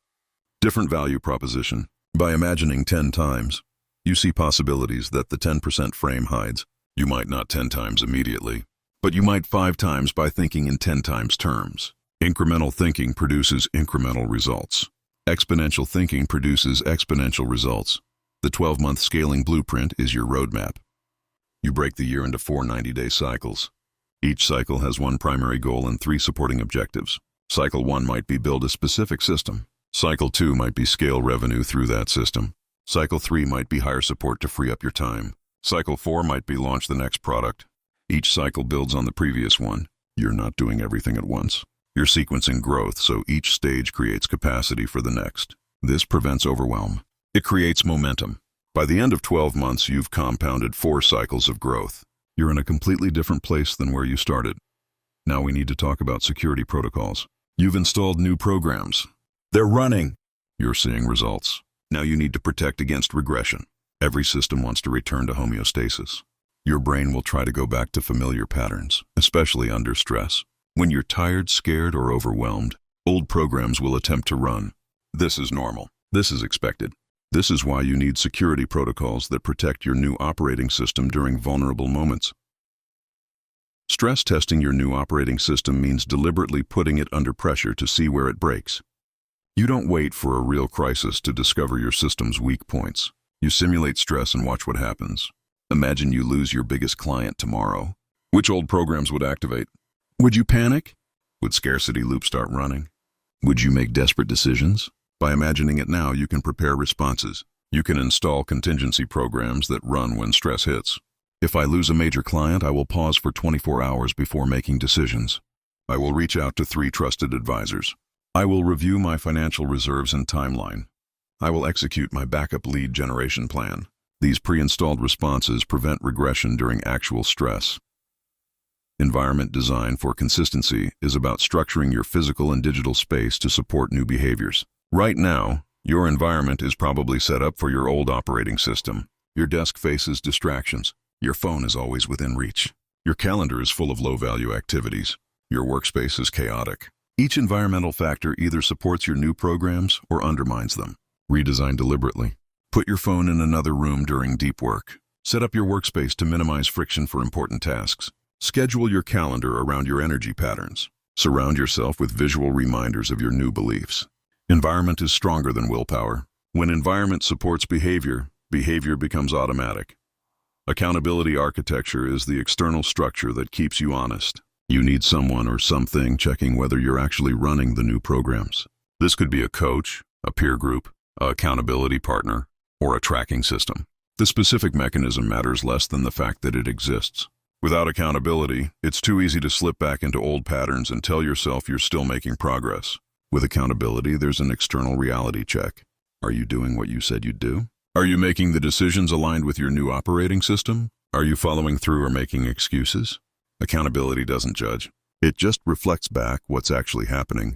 different value proposition. By imagining 10 times, you see possibilities that the 10% frame hides. You might not 10 times immediately, but you might 5 times by thinking in 10 times terms. Incremental thinking produces incremental results. Exponential thinking produces exponential results. The 12-month scaling blueprint is your roadmap. You break the year into 4 90-day cycles. Each cycle has one primary goal and 3 supporting objectives. Cycle 1 might be build a specific system. Cycle 2 might be scale revenue through that system. Cycle 3 might be hire support to free up your time. Cycle 4 might be launch the next product. Each cycle builds on the previous one. You're not doing everything at once. You're sequencing growth, so each stage creates capacity for the next. This prevents overwhelm. It creates momentum. By the end of 12 months, you've compounded 4 cycles of growth. You're in a completely different place than where you started. Now we need to talk about security protocols. You've installed new programs. They're running. You're seeing results. Now you need to protect against regression. Every system wants to return to homeostasis. Your brain will try to go back to familiar patterns, especially under stress. When you're tired, scared, or overwhelmed, old programs will attempt to run. This is normal. This is expected. This is why you need security protocols that protect your new operating system during vulnerable moments. Stress testing your new operating system means deliberately putting it under pressure to see where it breaks. You don't wait for a real crisis to discover your system's weak points. You simulate stress and watch what happens. Imagine you lose your biggest client tomorrow. Which old programs would activate? Would you panic? Would scarcity loops start running? Would you make desperate decisions? By imagining it now, you can prepare responses. You can install contingency programs that run when stress hits. If I lose a major client, I will pause for 24 hours before making decisions. I will reach out to 3 trusted advisors. I will review my financial reserves and timeline. I will execute my backup lead generation plan. These pre-installed responses prevent regression during actual stress. Environment design for consistency is about structuring your physical and digital space to support new behaviors. Right now, your environment is probably set up for your old operating system. Your desk faces distractions. Your phone is always within reach. Your calendar is full of low-value activities. Your workspace is chaotic. Each environmental factor either supports your new programs or undermines them. Redesign deliberately. Put your phone in another room during deep work. Set up your workspace to minimize friction for important tasks. Schedule your calendar around your energy patterns. Surround yourself with visual reminders of your new beliefs. Environment is stronger than willpower. When environment supports behavior, behavior becomes automatic. Accountability architecture is the external structure that keeps you honest. You need someone or something checking whether you're actually running the new programs. This could be a coach, a peer group, an accountability partner, or a tracking system. The specific mechanism matters less than the fact that it exists. Without accountability, it's too easy to slip back into old patterns and tell yourself you're still making progress. With accountability, there's an external reality check. Are you doing what you said you'd do? Are you making the decisions aligned with your new operating system? Are you following through or making excuses? Accountability doesn't judge. It just reflects back what's actually happening.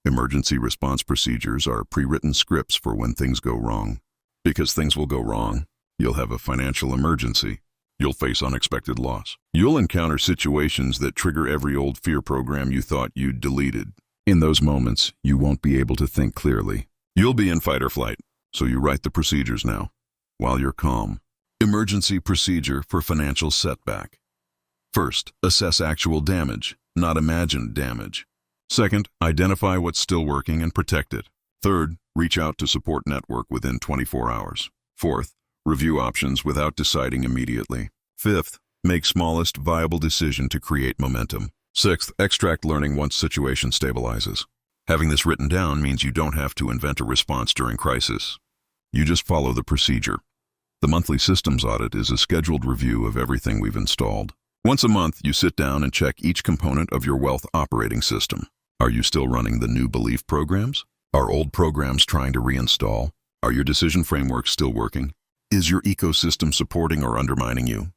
Emergency response procedures are pre-written scripts for when things go wrong. Because things will go wrong, you'll have a financial emergency. You'll face unexpected loss. You'll encounter situations that trigger every old fear program you thought you'd deleted. In those moments, you won't be able to think clearly. You'll be in fight or flight, so you write the procedures now, while you're calm. Emergency procedure for financial setback. First, assess actual damage, not imagined damage. Second, identify what's still working and protect it. Third, reach out to support network within 24 hours. Fourth, review options without deciding immediately. Fifth, make smallest viable decision to create momentum. Sixth, extract learning once situation stabilizes. Having this written down means you don't have to invent a response during crisis. You just follow the procedure. The monthly systems audit is a scheduled review of everything we've installed. Once a month, you sit down and check each component of your wealth operating system. Are you still running the new belief programs? Are old programs trying to reinstall? Are your decision frameworks still working? Is your ecosystem supporting or undermining you?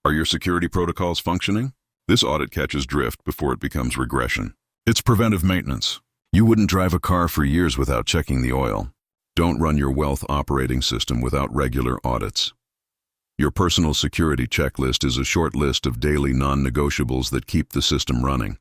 Are your security protocols functioning? This audit catches drift before it becomes regression. It's preventive maintenance. You wouldn't drive a car for years without checking the oil. Don't run your wealth operating system without regular audits. Your personal security checklist is a short list of daily non-negotiables that keep the system running.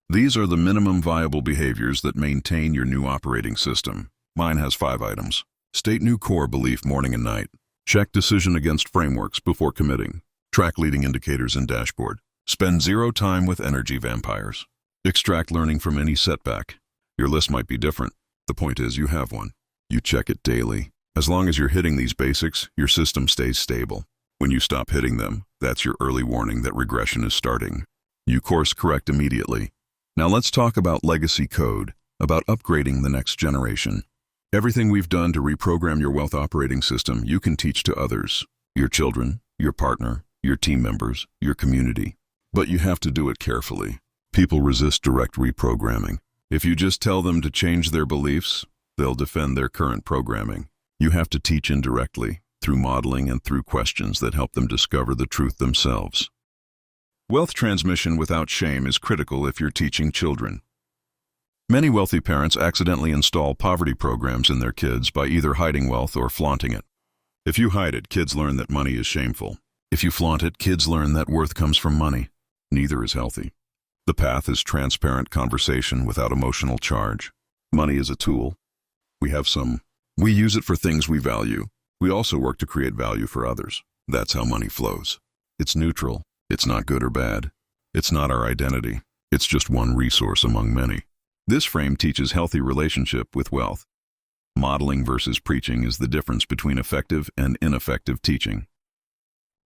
These are the minimum viable behaviors that maintain your new operating system. Mine has 5 items. State new core belief morning and night. Check decision against frameworks before committing. Track leading indicators in dashboard. Spend 0 time with energy vampires. Extract learning from any setback. Your list might be different. The point is you have one. You check it daily. As long as you're hitting these basics, your system stays stable. When you stop hitting them, that's your early warning that regression is starting. You course correct immediately. Now let's talk about legacy code, about upgrading the next generation. Everything we've done to reprogram your wealth operating system, you can teach to others. Your children, your partner, your team members, your community. But you have to do it carefully. People resist direct reprogramming. If you just tell them to change their beliefs, they'll defend their current programming. You have to teach indirectly, through modeling and through questions that help them discover the truth themselves. Wealth transmission without shame is critical if you're teaching children. Many wealthy parents accidentally install poverty programs in their kids by either hiding wealth or flaunting it. If you hide it, kids learn that money is shameful. If you flaunt it, kids learn that worth comes from money. Neither is healthy. The path is transparent conversation without emotional charge. Money is a tool. We use it for things we value. We also work to create value for others. That's how money flows. It's neutral. It's not good or bad. It's not our identity. It's just one resource among many. This frame teaches healthy relationship with wealth. Modeling versus preaching is the difference between effective and ineffective teaching.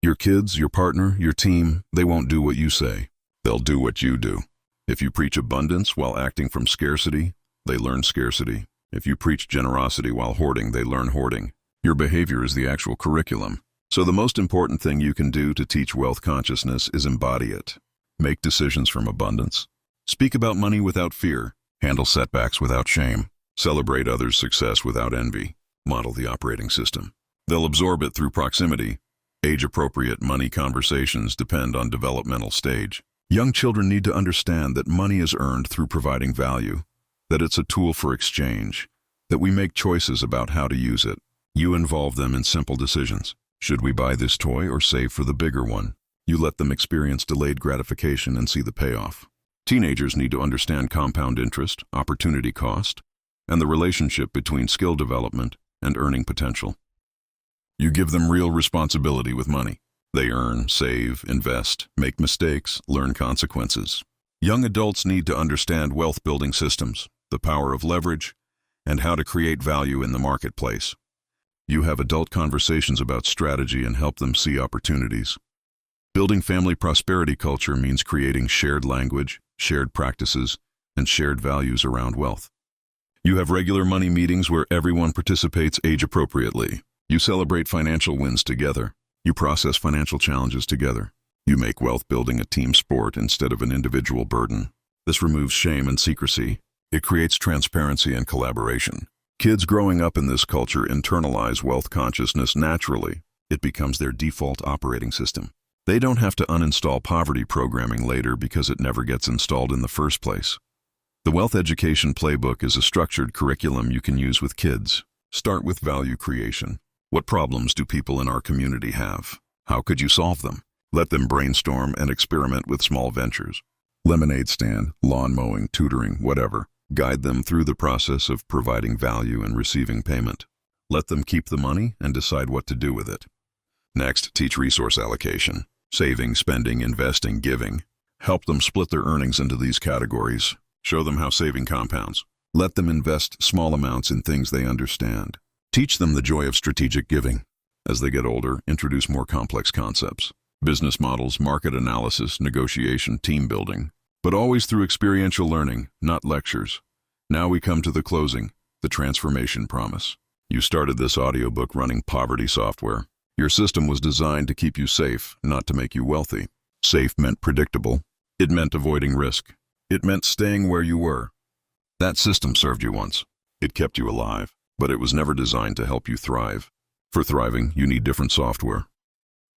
Your kids, your partner, your team, they won't do what you say. They'll do what you do. If you preach abundance while acting from scarcity, they learn scarcity. If you preach generosity while hoarding, they learn hoarding. Your behavior is the actual curriculum. So the most important thing you can do to teach wealth consciousness is embody it. Make decisions from abundance. Speak about money without fear. Handle setbacks without shame. Celebrate others' success without envy. Model the operating system. They'll absorb it through proximity. Age-appropriate money conversations depend on developmental stage. Young children need to understand that money is earned through providing value, that it's a tool for exchange, that we make choices about how to use it. You involve them in simple decisions. Should we buy this toy or save for the bigger one? You let them experience delayed gratification and see the payoff. Teenagers need to understand compound interest, opportunity cost, and the relationship between skill development and earning potential. You give them real responsibility with money. They earn, save, invest, make mistakes, learn consequences. Young adults need to understand wealth-building systems, the power of leverage, and how to create value in the marketplace. You have adult conversations about strategy and help them see opportunities. Building family prosperity culture means creating shared language, shared practices, and shared values around wealth. You have regular money meetings where everyone participates age-appropriately. You celebrate financial wins together. You process financial challenges together. You make wealth building a team sport instead of an individual burden. This removes shame and secrecy. It creates transparency and collaboration. Kids growing up in this culture internalize wealth consciousness naturally. It becomes their default operating system. They don't have to uninstall poverty programming later because it never gets installed in the first place. The Wealth Education Playbook is a structured curriculum you can use with kids. Start with value creation. What problems do people in our community have? How could you solve them? Let them brainstorm and experiment with small ventures. Lemonade stand, lawn mowing, tutoring, whatever. Guide them through the process of providing value and receiving payment. Let them keep the money and decide what to do with it. Next, teach resource allocation. Saving, spending, investing, giving. Help them split their earnings into these categories. Show them how saving compounds. Let them invest small amounts in things they understand. Teach them the joy of strategic giving. As they get older, introduce more complex concepts. Business models, market analysis, negotiation, team building. But always through experiential learning, not lectures. Now we come to the closing, the transformation promise. You started this audiobook running poverty software. Your system was designed to keep you safe, not to make you wealthy. Safe meant predictable. It meant avoiding risk. It meant staying where you were. That system served you once. It kept you alive, but it was never designed to help you thrive. For thriving, you need different software.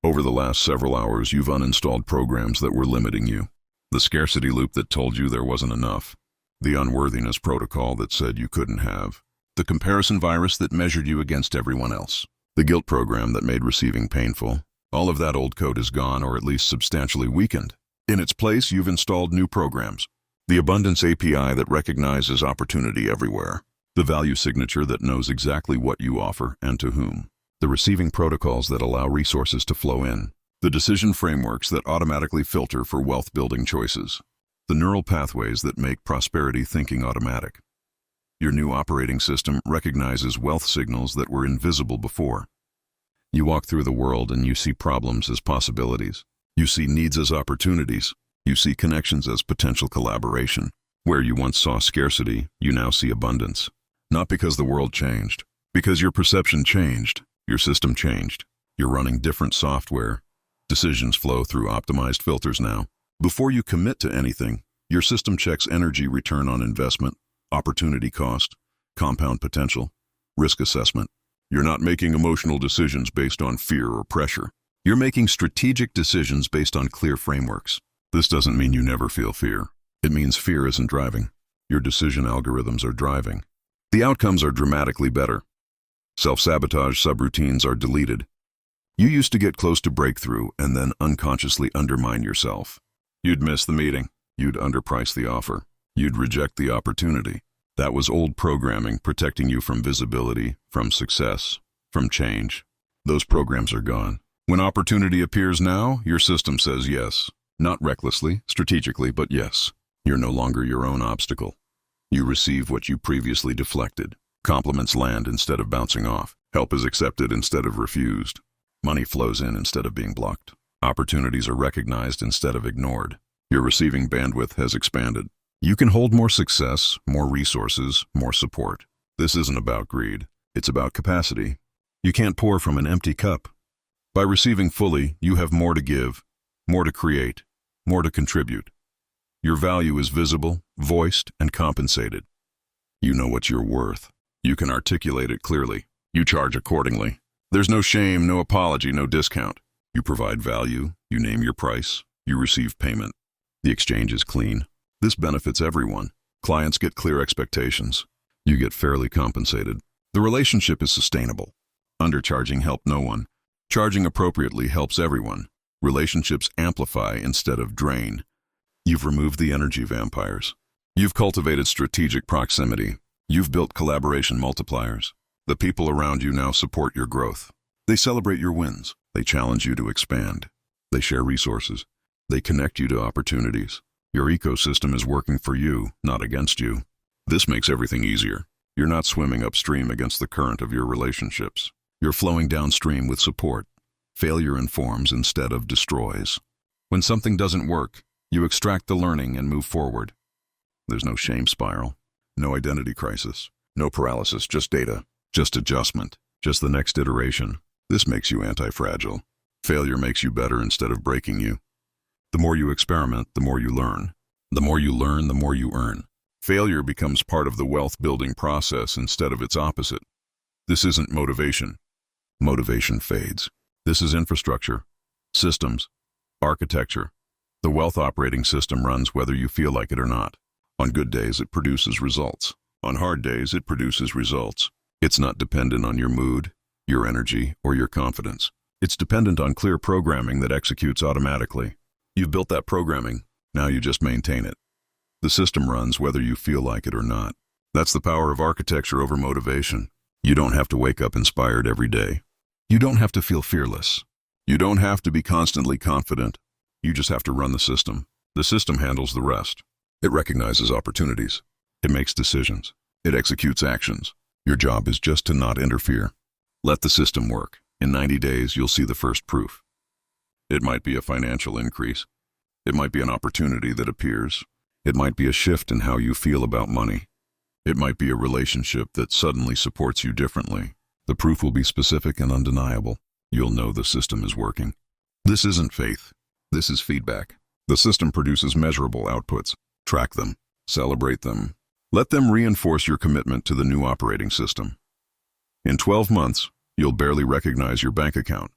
Over the last several hours, you've uninstalled programs that were limiting you. The scarcity loop that told you there wasn't enough. The unworthiness protocol that said you couldn't have. The comparison virus that measured you against everyone else. The guilt program that made receiving painful. All of that old code is gone, or at least substantially weakened. In its place, you've installed new programs. The Abundance API that recognizes opportunity everywhere. The value signature that knows exactly what you offer and to whom. The receiving protocols that allow resources to flow in. The decision frameworks that automatically filter for wealth-building choices. The neural pathways that make prosperity thinking automatic. Your new operating system recognizes wealth signals that were invisible before. You walk through the world and you see problems as possibilities. You see needs as opportunities. You see connections as potential collaboration. Where you once saw scarcity, you now see abundance. Not because the world changed, because your perception changed, your system changed. You're running different software. Decisions flow through optimized filters now. Before you commit to anything, your system checks energy return on investment, opportunity cost, compound potential, risk assessment. You're not making emotional decisions based on fear or pressure. You're making strategic decisions based on clear frameworks. This doesn't mean you never feel fear. It means fear isn't driving. Your decision algorithms are driving. The outcomes are dramatically better. Self-sabotage subroutines are deleted. You used to get close to breakthrough and then unconsciously undermine yourself. You'd miss the meeting. You'd underprice the offer. You'd reject the opportunity. That was old programming protecting you from visibility, from success, from change. Those programs are gone. When opportunity appears now, your system says yes. Not recklessly, strategically, but yes. You're no longer your own obstacle. You receive what you previously deflected. Compliments land instead of bouncing off. Help is accepted instead of refused. Money flows in instead of being blocked. Opportunities are recognized instead of ignored. Your receiving bandwidth has expanded. You can hold more success, more resources, more support. This isn't about greed. It's about capacity. You can't pour from an empty cup. By receiving fully, you have more to give, more to create, more to contribute. Your value is visible, voiced, and compensated. You know what you're worth. You can articulate it clearly. You charge accordingly. There's no shame, no apology, no discount. You provide value, you name your price, you receive payment. The exchange is clean. This benefits everyone. Clients get clear expectations. You get fairly compensated. The relationship is sustainable. Undercharging helps no one. Charging appropriately helps everyone. Relationships amplify instead of drain. You've removed the energy vampires. You've cultivated strategic proximity. You've built collaboration multipliers. The people around you now support your growth. They celebrate your wins. They challenge you to expand. They share resources. They connect you to opportunities. Your ecosystem is working for you, not against you. This makes everything easier. You're not swimming upstream against the current of your relationships. You're flowing downstream with support. Failure informs instead of destroys. When something doesn't work, you extract the learning and move forward. There's no shame spiral, no identity crisis, no paralysis, just data, just adjustment, just the next iteration. This makes you anti-fragile. Failure makes you better instead of breaking you. The more you experiment, the more you learn. The more you learn, the more you earn. Failure becomes part of the wealth-building process instead of its opposite. This isn't motivation. Motivation fades. This is infrastructure, systems, architecture. The wealth operating system runs whether you feel like it or not. On good days, it produces results. On hard days, it produces results. It's not dependent on your mood, your energy, or your confidence. It's dependent on clear programming that executes automatically. You've built that programming, now you just maintain it. The system runs whether you feel like it or not. That's the power of architecture over motivation. You don't have to wake up inspired every day. You don't have to feel fearless. You don't have to be constantly confident. You just have to run the system. The system handles the rest. It recognizes opportunities. It makes decisions. It executes actions. Your job is just to not interfere. Let the system work. In 90 days, you'll see the first proof. It might be a financial increase. It might be an opportunity that appears. It might be a shift in how you feel about money. It might be a relationship that suddenly supports you differently. The proof will be specific and undeniable. You'll know the system is working. This isn't faith. This is feedback. The system produces measurable outputs. Track them. Celebrate them. Let them reinforce your commitment to the new operating system. In 12 months, you'll barely recognize your bank account.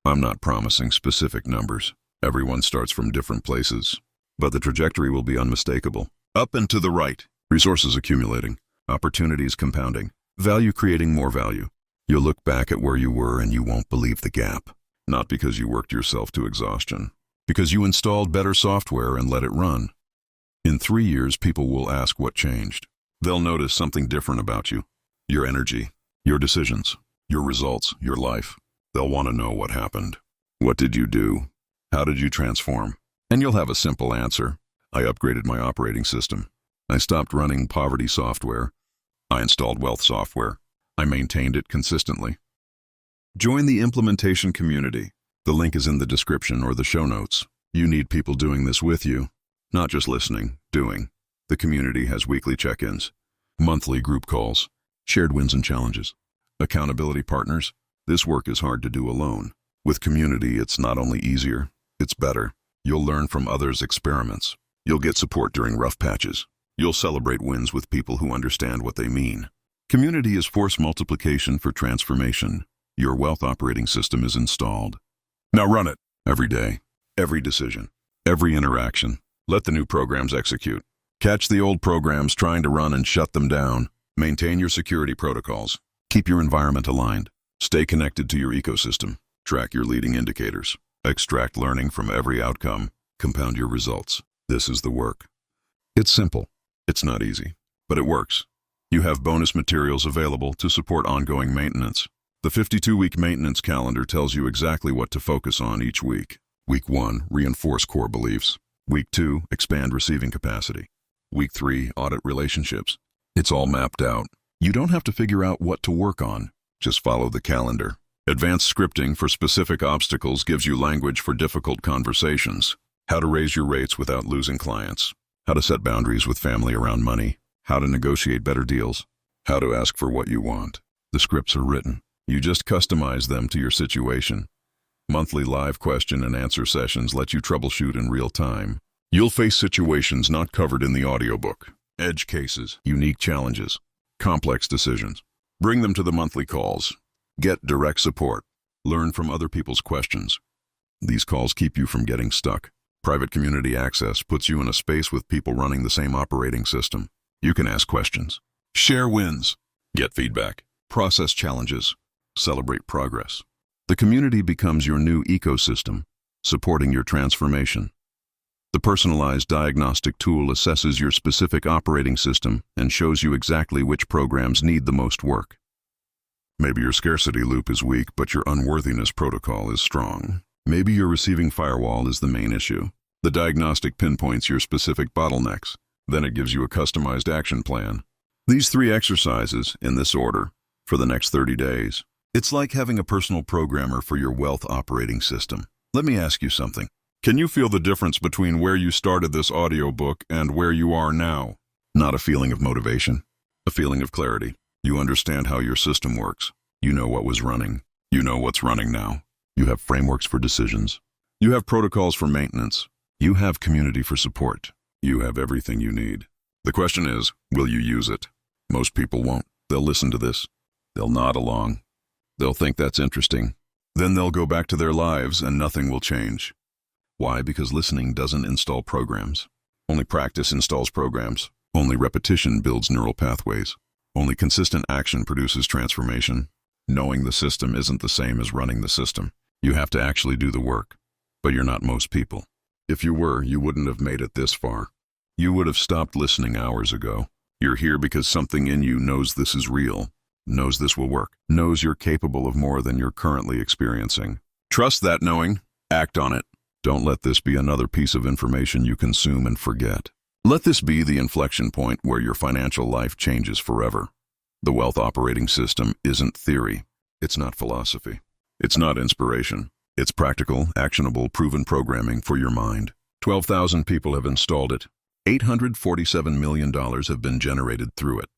I'm not promising specific numbers. Everyone starts from different places. But the trajectory will be unmistakable. Up and to the right. Resources accumulating, opportunities compounding, value creating more value. You'll look back at where you were and you won't believe the gap. Not because you worked yourself to exhaustion, because you installed better software and let it run. In 3 years, people will ask what changed. They'll notice something different about you. Your energy, your decisions, your results, your life. They'll want to know what happened. What did you do? How did you transform? And you'll have a simple answer. I upgraded my operating system. I stopped running poverty software. I installed wealth software. I maintained it consistently. Join the implementation community. The link is in the description or the show notes. You need people doing this with you, not just listening, doing. The community has weekly check-ins, monthly group calls, shared wins and challenges, accountability partners. This work is hard to do alone. With community, it's not only easier, it's better. You'll learn from others' experiments. You'll get support during rough patches. You'll celebrate wins with people who understand what they mean. Community is force multiplication for transformation. Your wealth operating system is installed. Now run it. Every day, every decision, every interaction. Let the new programs execute. Catch the old programs trying to run and shut them down. Maintain your security protocols. Keep your environment aligned. Stay connected to your ecosystem. Track your leading indicators. Extract learning from every outcome. Compound your results. This is the work. It's simple. It's not easy, but it works. You have bonus materials available to support ongoing maintenance. The 52-week maintenance calendar tells you exactly what to focus on each week. Week 1, reinforce core beliefs. Week 2, expand receiving capacity. Week 3, audit relationships. It's all mapped out. You don't have to figure out what to work on. Just follow the calendar. Advanced scripting for specific obstacles gives you language for difficult conversations. How to raise your rates without losing clients. How to set boundaries with family around money. How to negotiate better deals. How to ask for what you want. The scripts are written. You just customize them to your situation. Monthly live question and answer sessions let you troubleshoot in real time. You'll face situations not covered in the audiobook. Edge cases, unique challenges, complex decisions. Bring them to the monthly calls. Get direct support. Learn from other people's questions. These calls keep you from getting stuck. Private community access puts you in a space with people running the same operating system. You can ask questions, share wins, get feedback, process challenges, celebrate progress. The community becomes your new ecosystem, supporting your transformation. The personalized diagnostic tool assesses your specific operating system and shows you exactly which programs need the most work. Maybe your scarcity loop is weak, but your unworthiness protocol is strong. Maybe your receiving firewall is the main issue. The diagnostic pinpoints your specific bottlenecks. Then it gives you a customized action plan. These 3 exercises, in this order, for the next 30 days. It's like having a personal programmer for your wealth operating system. Let me ask you something. Can you feel the difference between where you started this audiobook and where you are now? Not a feeling of motivation, a feeling of clarity. You understand how your system works. You know what was running. You know what's running now. You have frameworks for decisions. You have protocols for maintenance. You have community for support. You have everything you need. The question is, will you use it? Most people won't. They'll listen to this. They'll nod along. They'll think that's interesting. Then they'll go back to their lives and nothing will change. Why? Because listening doesn't install programs. Only practice installs programs. Only repetition builds neural pathways. Only consistent action produces transformation. Knowing the system isn't the same as running the system. You have to actually do the work. But you're not most people. If you were, you wouldn't have made it this far. You would have stopped listening hours ago. You're here because something in you knows this is real, knows this will work, knows you're capable of more than you're currently experiencing. Trust that knowing. Act on it. Don't let this be another piece of information you consume and forget. Let this be the inflection point where your financial life changes forever. The wealth operating system isn't theory. It's not philosophy. It's not inspiration. It's practical, actionable, proven programming for your mind. 12,000 people have installed it. $847 million have been generated through it.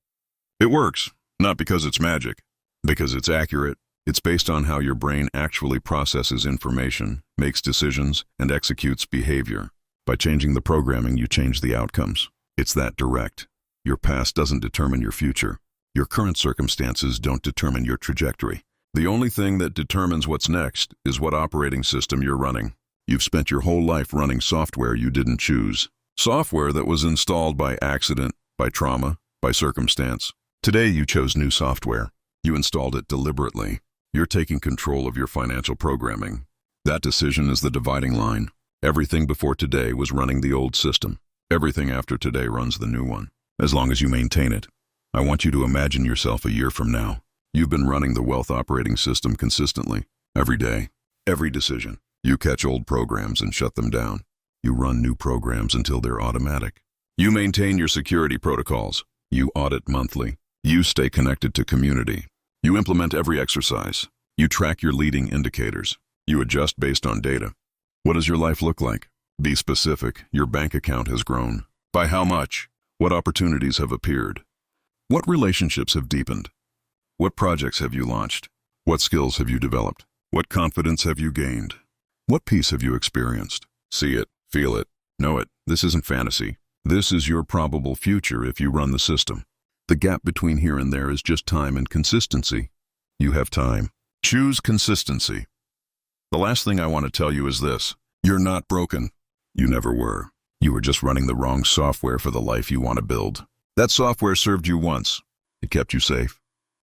It works, not because it's magic, because it's accurate. It's based on how your brain actually processes information, makes decisions, and executes behavior. By changing the programming, you change the outcomes. It's that direct. Your past doesn't determine your future. Your current circumstances don't determine your trajectory. The only thing that determines what's next is what operating system you're running. You've spent your whole life running software you didn't choose. Software that was installed by accident, by trauma, by circumstance. Today you chose new software. You installed it deliberately. You're taking control of your financial programming. That decision is the dividing line. Everything before today was running the old system. Everything after today runs the new one. As long as you maintain it. I want you to imagine yourself a year from now. You've been running the wealth operating system consistently. Every day. Every decision. You catch old programs and shut them down. You run new programs until they're automatic. You maintain your security protocols. You audit monthly. You stay connected to community. You implement every exercise. You track your leading indicators. You adjust based on data. What does your life look like? Be specific. Your bank account has grown. By how much? What opportunities have appeared? What relationships have deepened? What projects have you launched? What skills have you developed? What confidence have you gained? What peace have you experienced? See it, feel it, know it. This isn't fantasy. This is your probable future if you run the system. The gap between here and there is just time and consistency. You have time. Choose consistency. The last thing I want to tell you is this. You're not broken. You never were. You were just running the wrong software for the life you want to build. That software served you once. It kept you safe.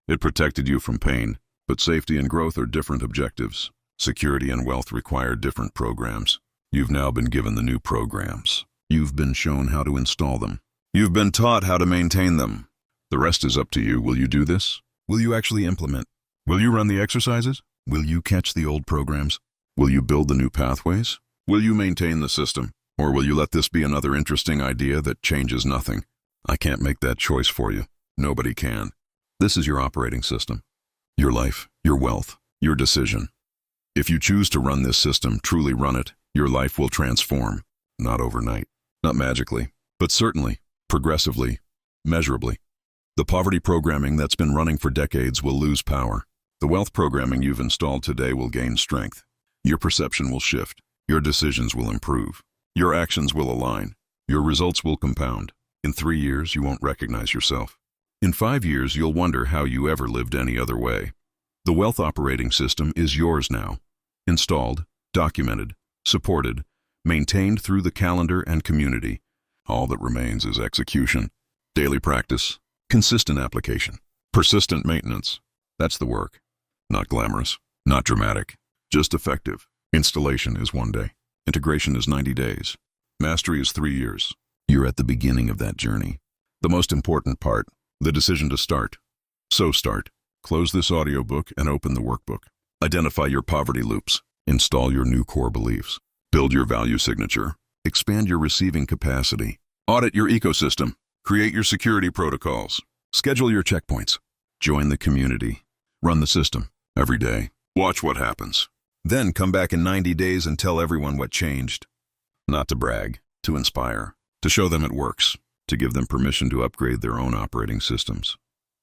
It protected you from pain. But safety and growth are different objectives. Security and wealth require different programs. You've now been given the new programs. You've been shown how to install them. You've been taught how to maintain them. The rest is up to you. Will you do this? Will you actually implement? Will you run the exercises? Will you catch the old programs? Will you build the new pathways? Will you maintain the system? Or will you let this be another interesting idea that changes nothing? I can't make that choice for you. Nobody can. This is your operating system. Your life, your wealth, your decision. If you choose to run this system, truly run it, your life will transform. Not overnight, not magically, but certainly, progressively, measurably. The poverty programming that's been running for decades will lose power. The wealth programming you've installed today will gain strength. Your perception will shift. Your decisions will improve. Your actions will align. Your results will compound. In 3 years, you won't recognize yourself. In 5 years, you'll wonder how you ever lived any other way. The wealth operating system is yours now. Installed, documented, supported, maintained through the calendar and community. All that remains is execution. Daily practice, consistent application, persistent maintenance. That's the work. Not glamorous, not dramatic, just effective. Installation is 1 day. Integration is 90 days. Mastery is 3 years. You're at the beginning of that journey. The most important part, the decision to start. So start. Close this audiobook and open the workbook. Identify your poverty loops. Install your new core beliefs. Build your value signature. Expand your receiving capacity. Audit your ecosystem. Create your security protocols. Schedule your checkpoints. Join the community. Run the system every day. Watch what happens. Then come back in 90 days and tell everyone what changed. Not to brag, to inspire, to show them it works, to give them permission to upgrade their own operating systems.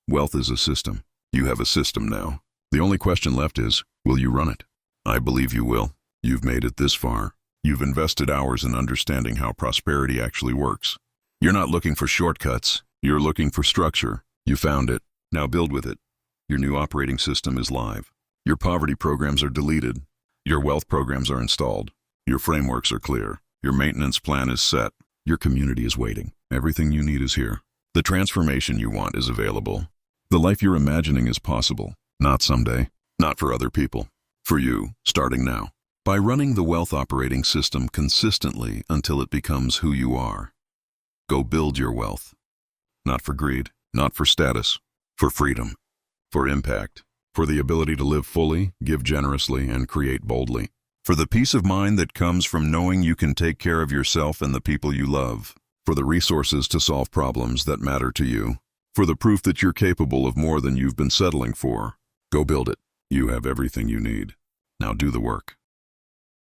Wealth is a system. You have a system now. The only question left is, will you run it? I believe you will. You've made it this far. You've invested hours in understanding how prosperity actually works. You're not looking for shortcuts. You're looking for structure. You found it. Now build with it. Your new operating system is live. Your poverty programs are deleted. Your wealth programs are installed. Your frameworks are clear. Your maintenance plan is set. Your community is waiting. Everything you need is here. The transformation you want is available. The life you're imagining is possible. Not someday. Not for other people. For you, starting now. By running the wealth operating system consistently until it becomes who you are. Go build your wealth. Not for greed, not for status, for freedom, for impact, for the ability to live fully, give generously, and create boldly. For the peace of mind that comes from knowing you can take care of yourself and the people you love. For the resources to solve problems that matter to you. For the proof that you're capable of more than you've been settling for. Go build it. You have everything you need. Now do the work.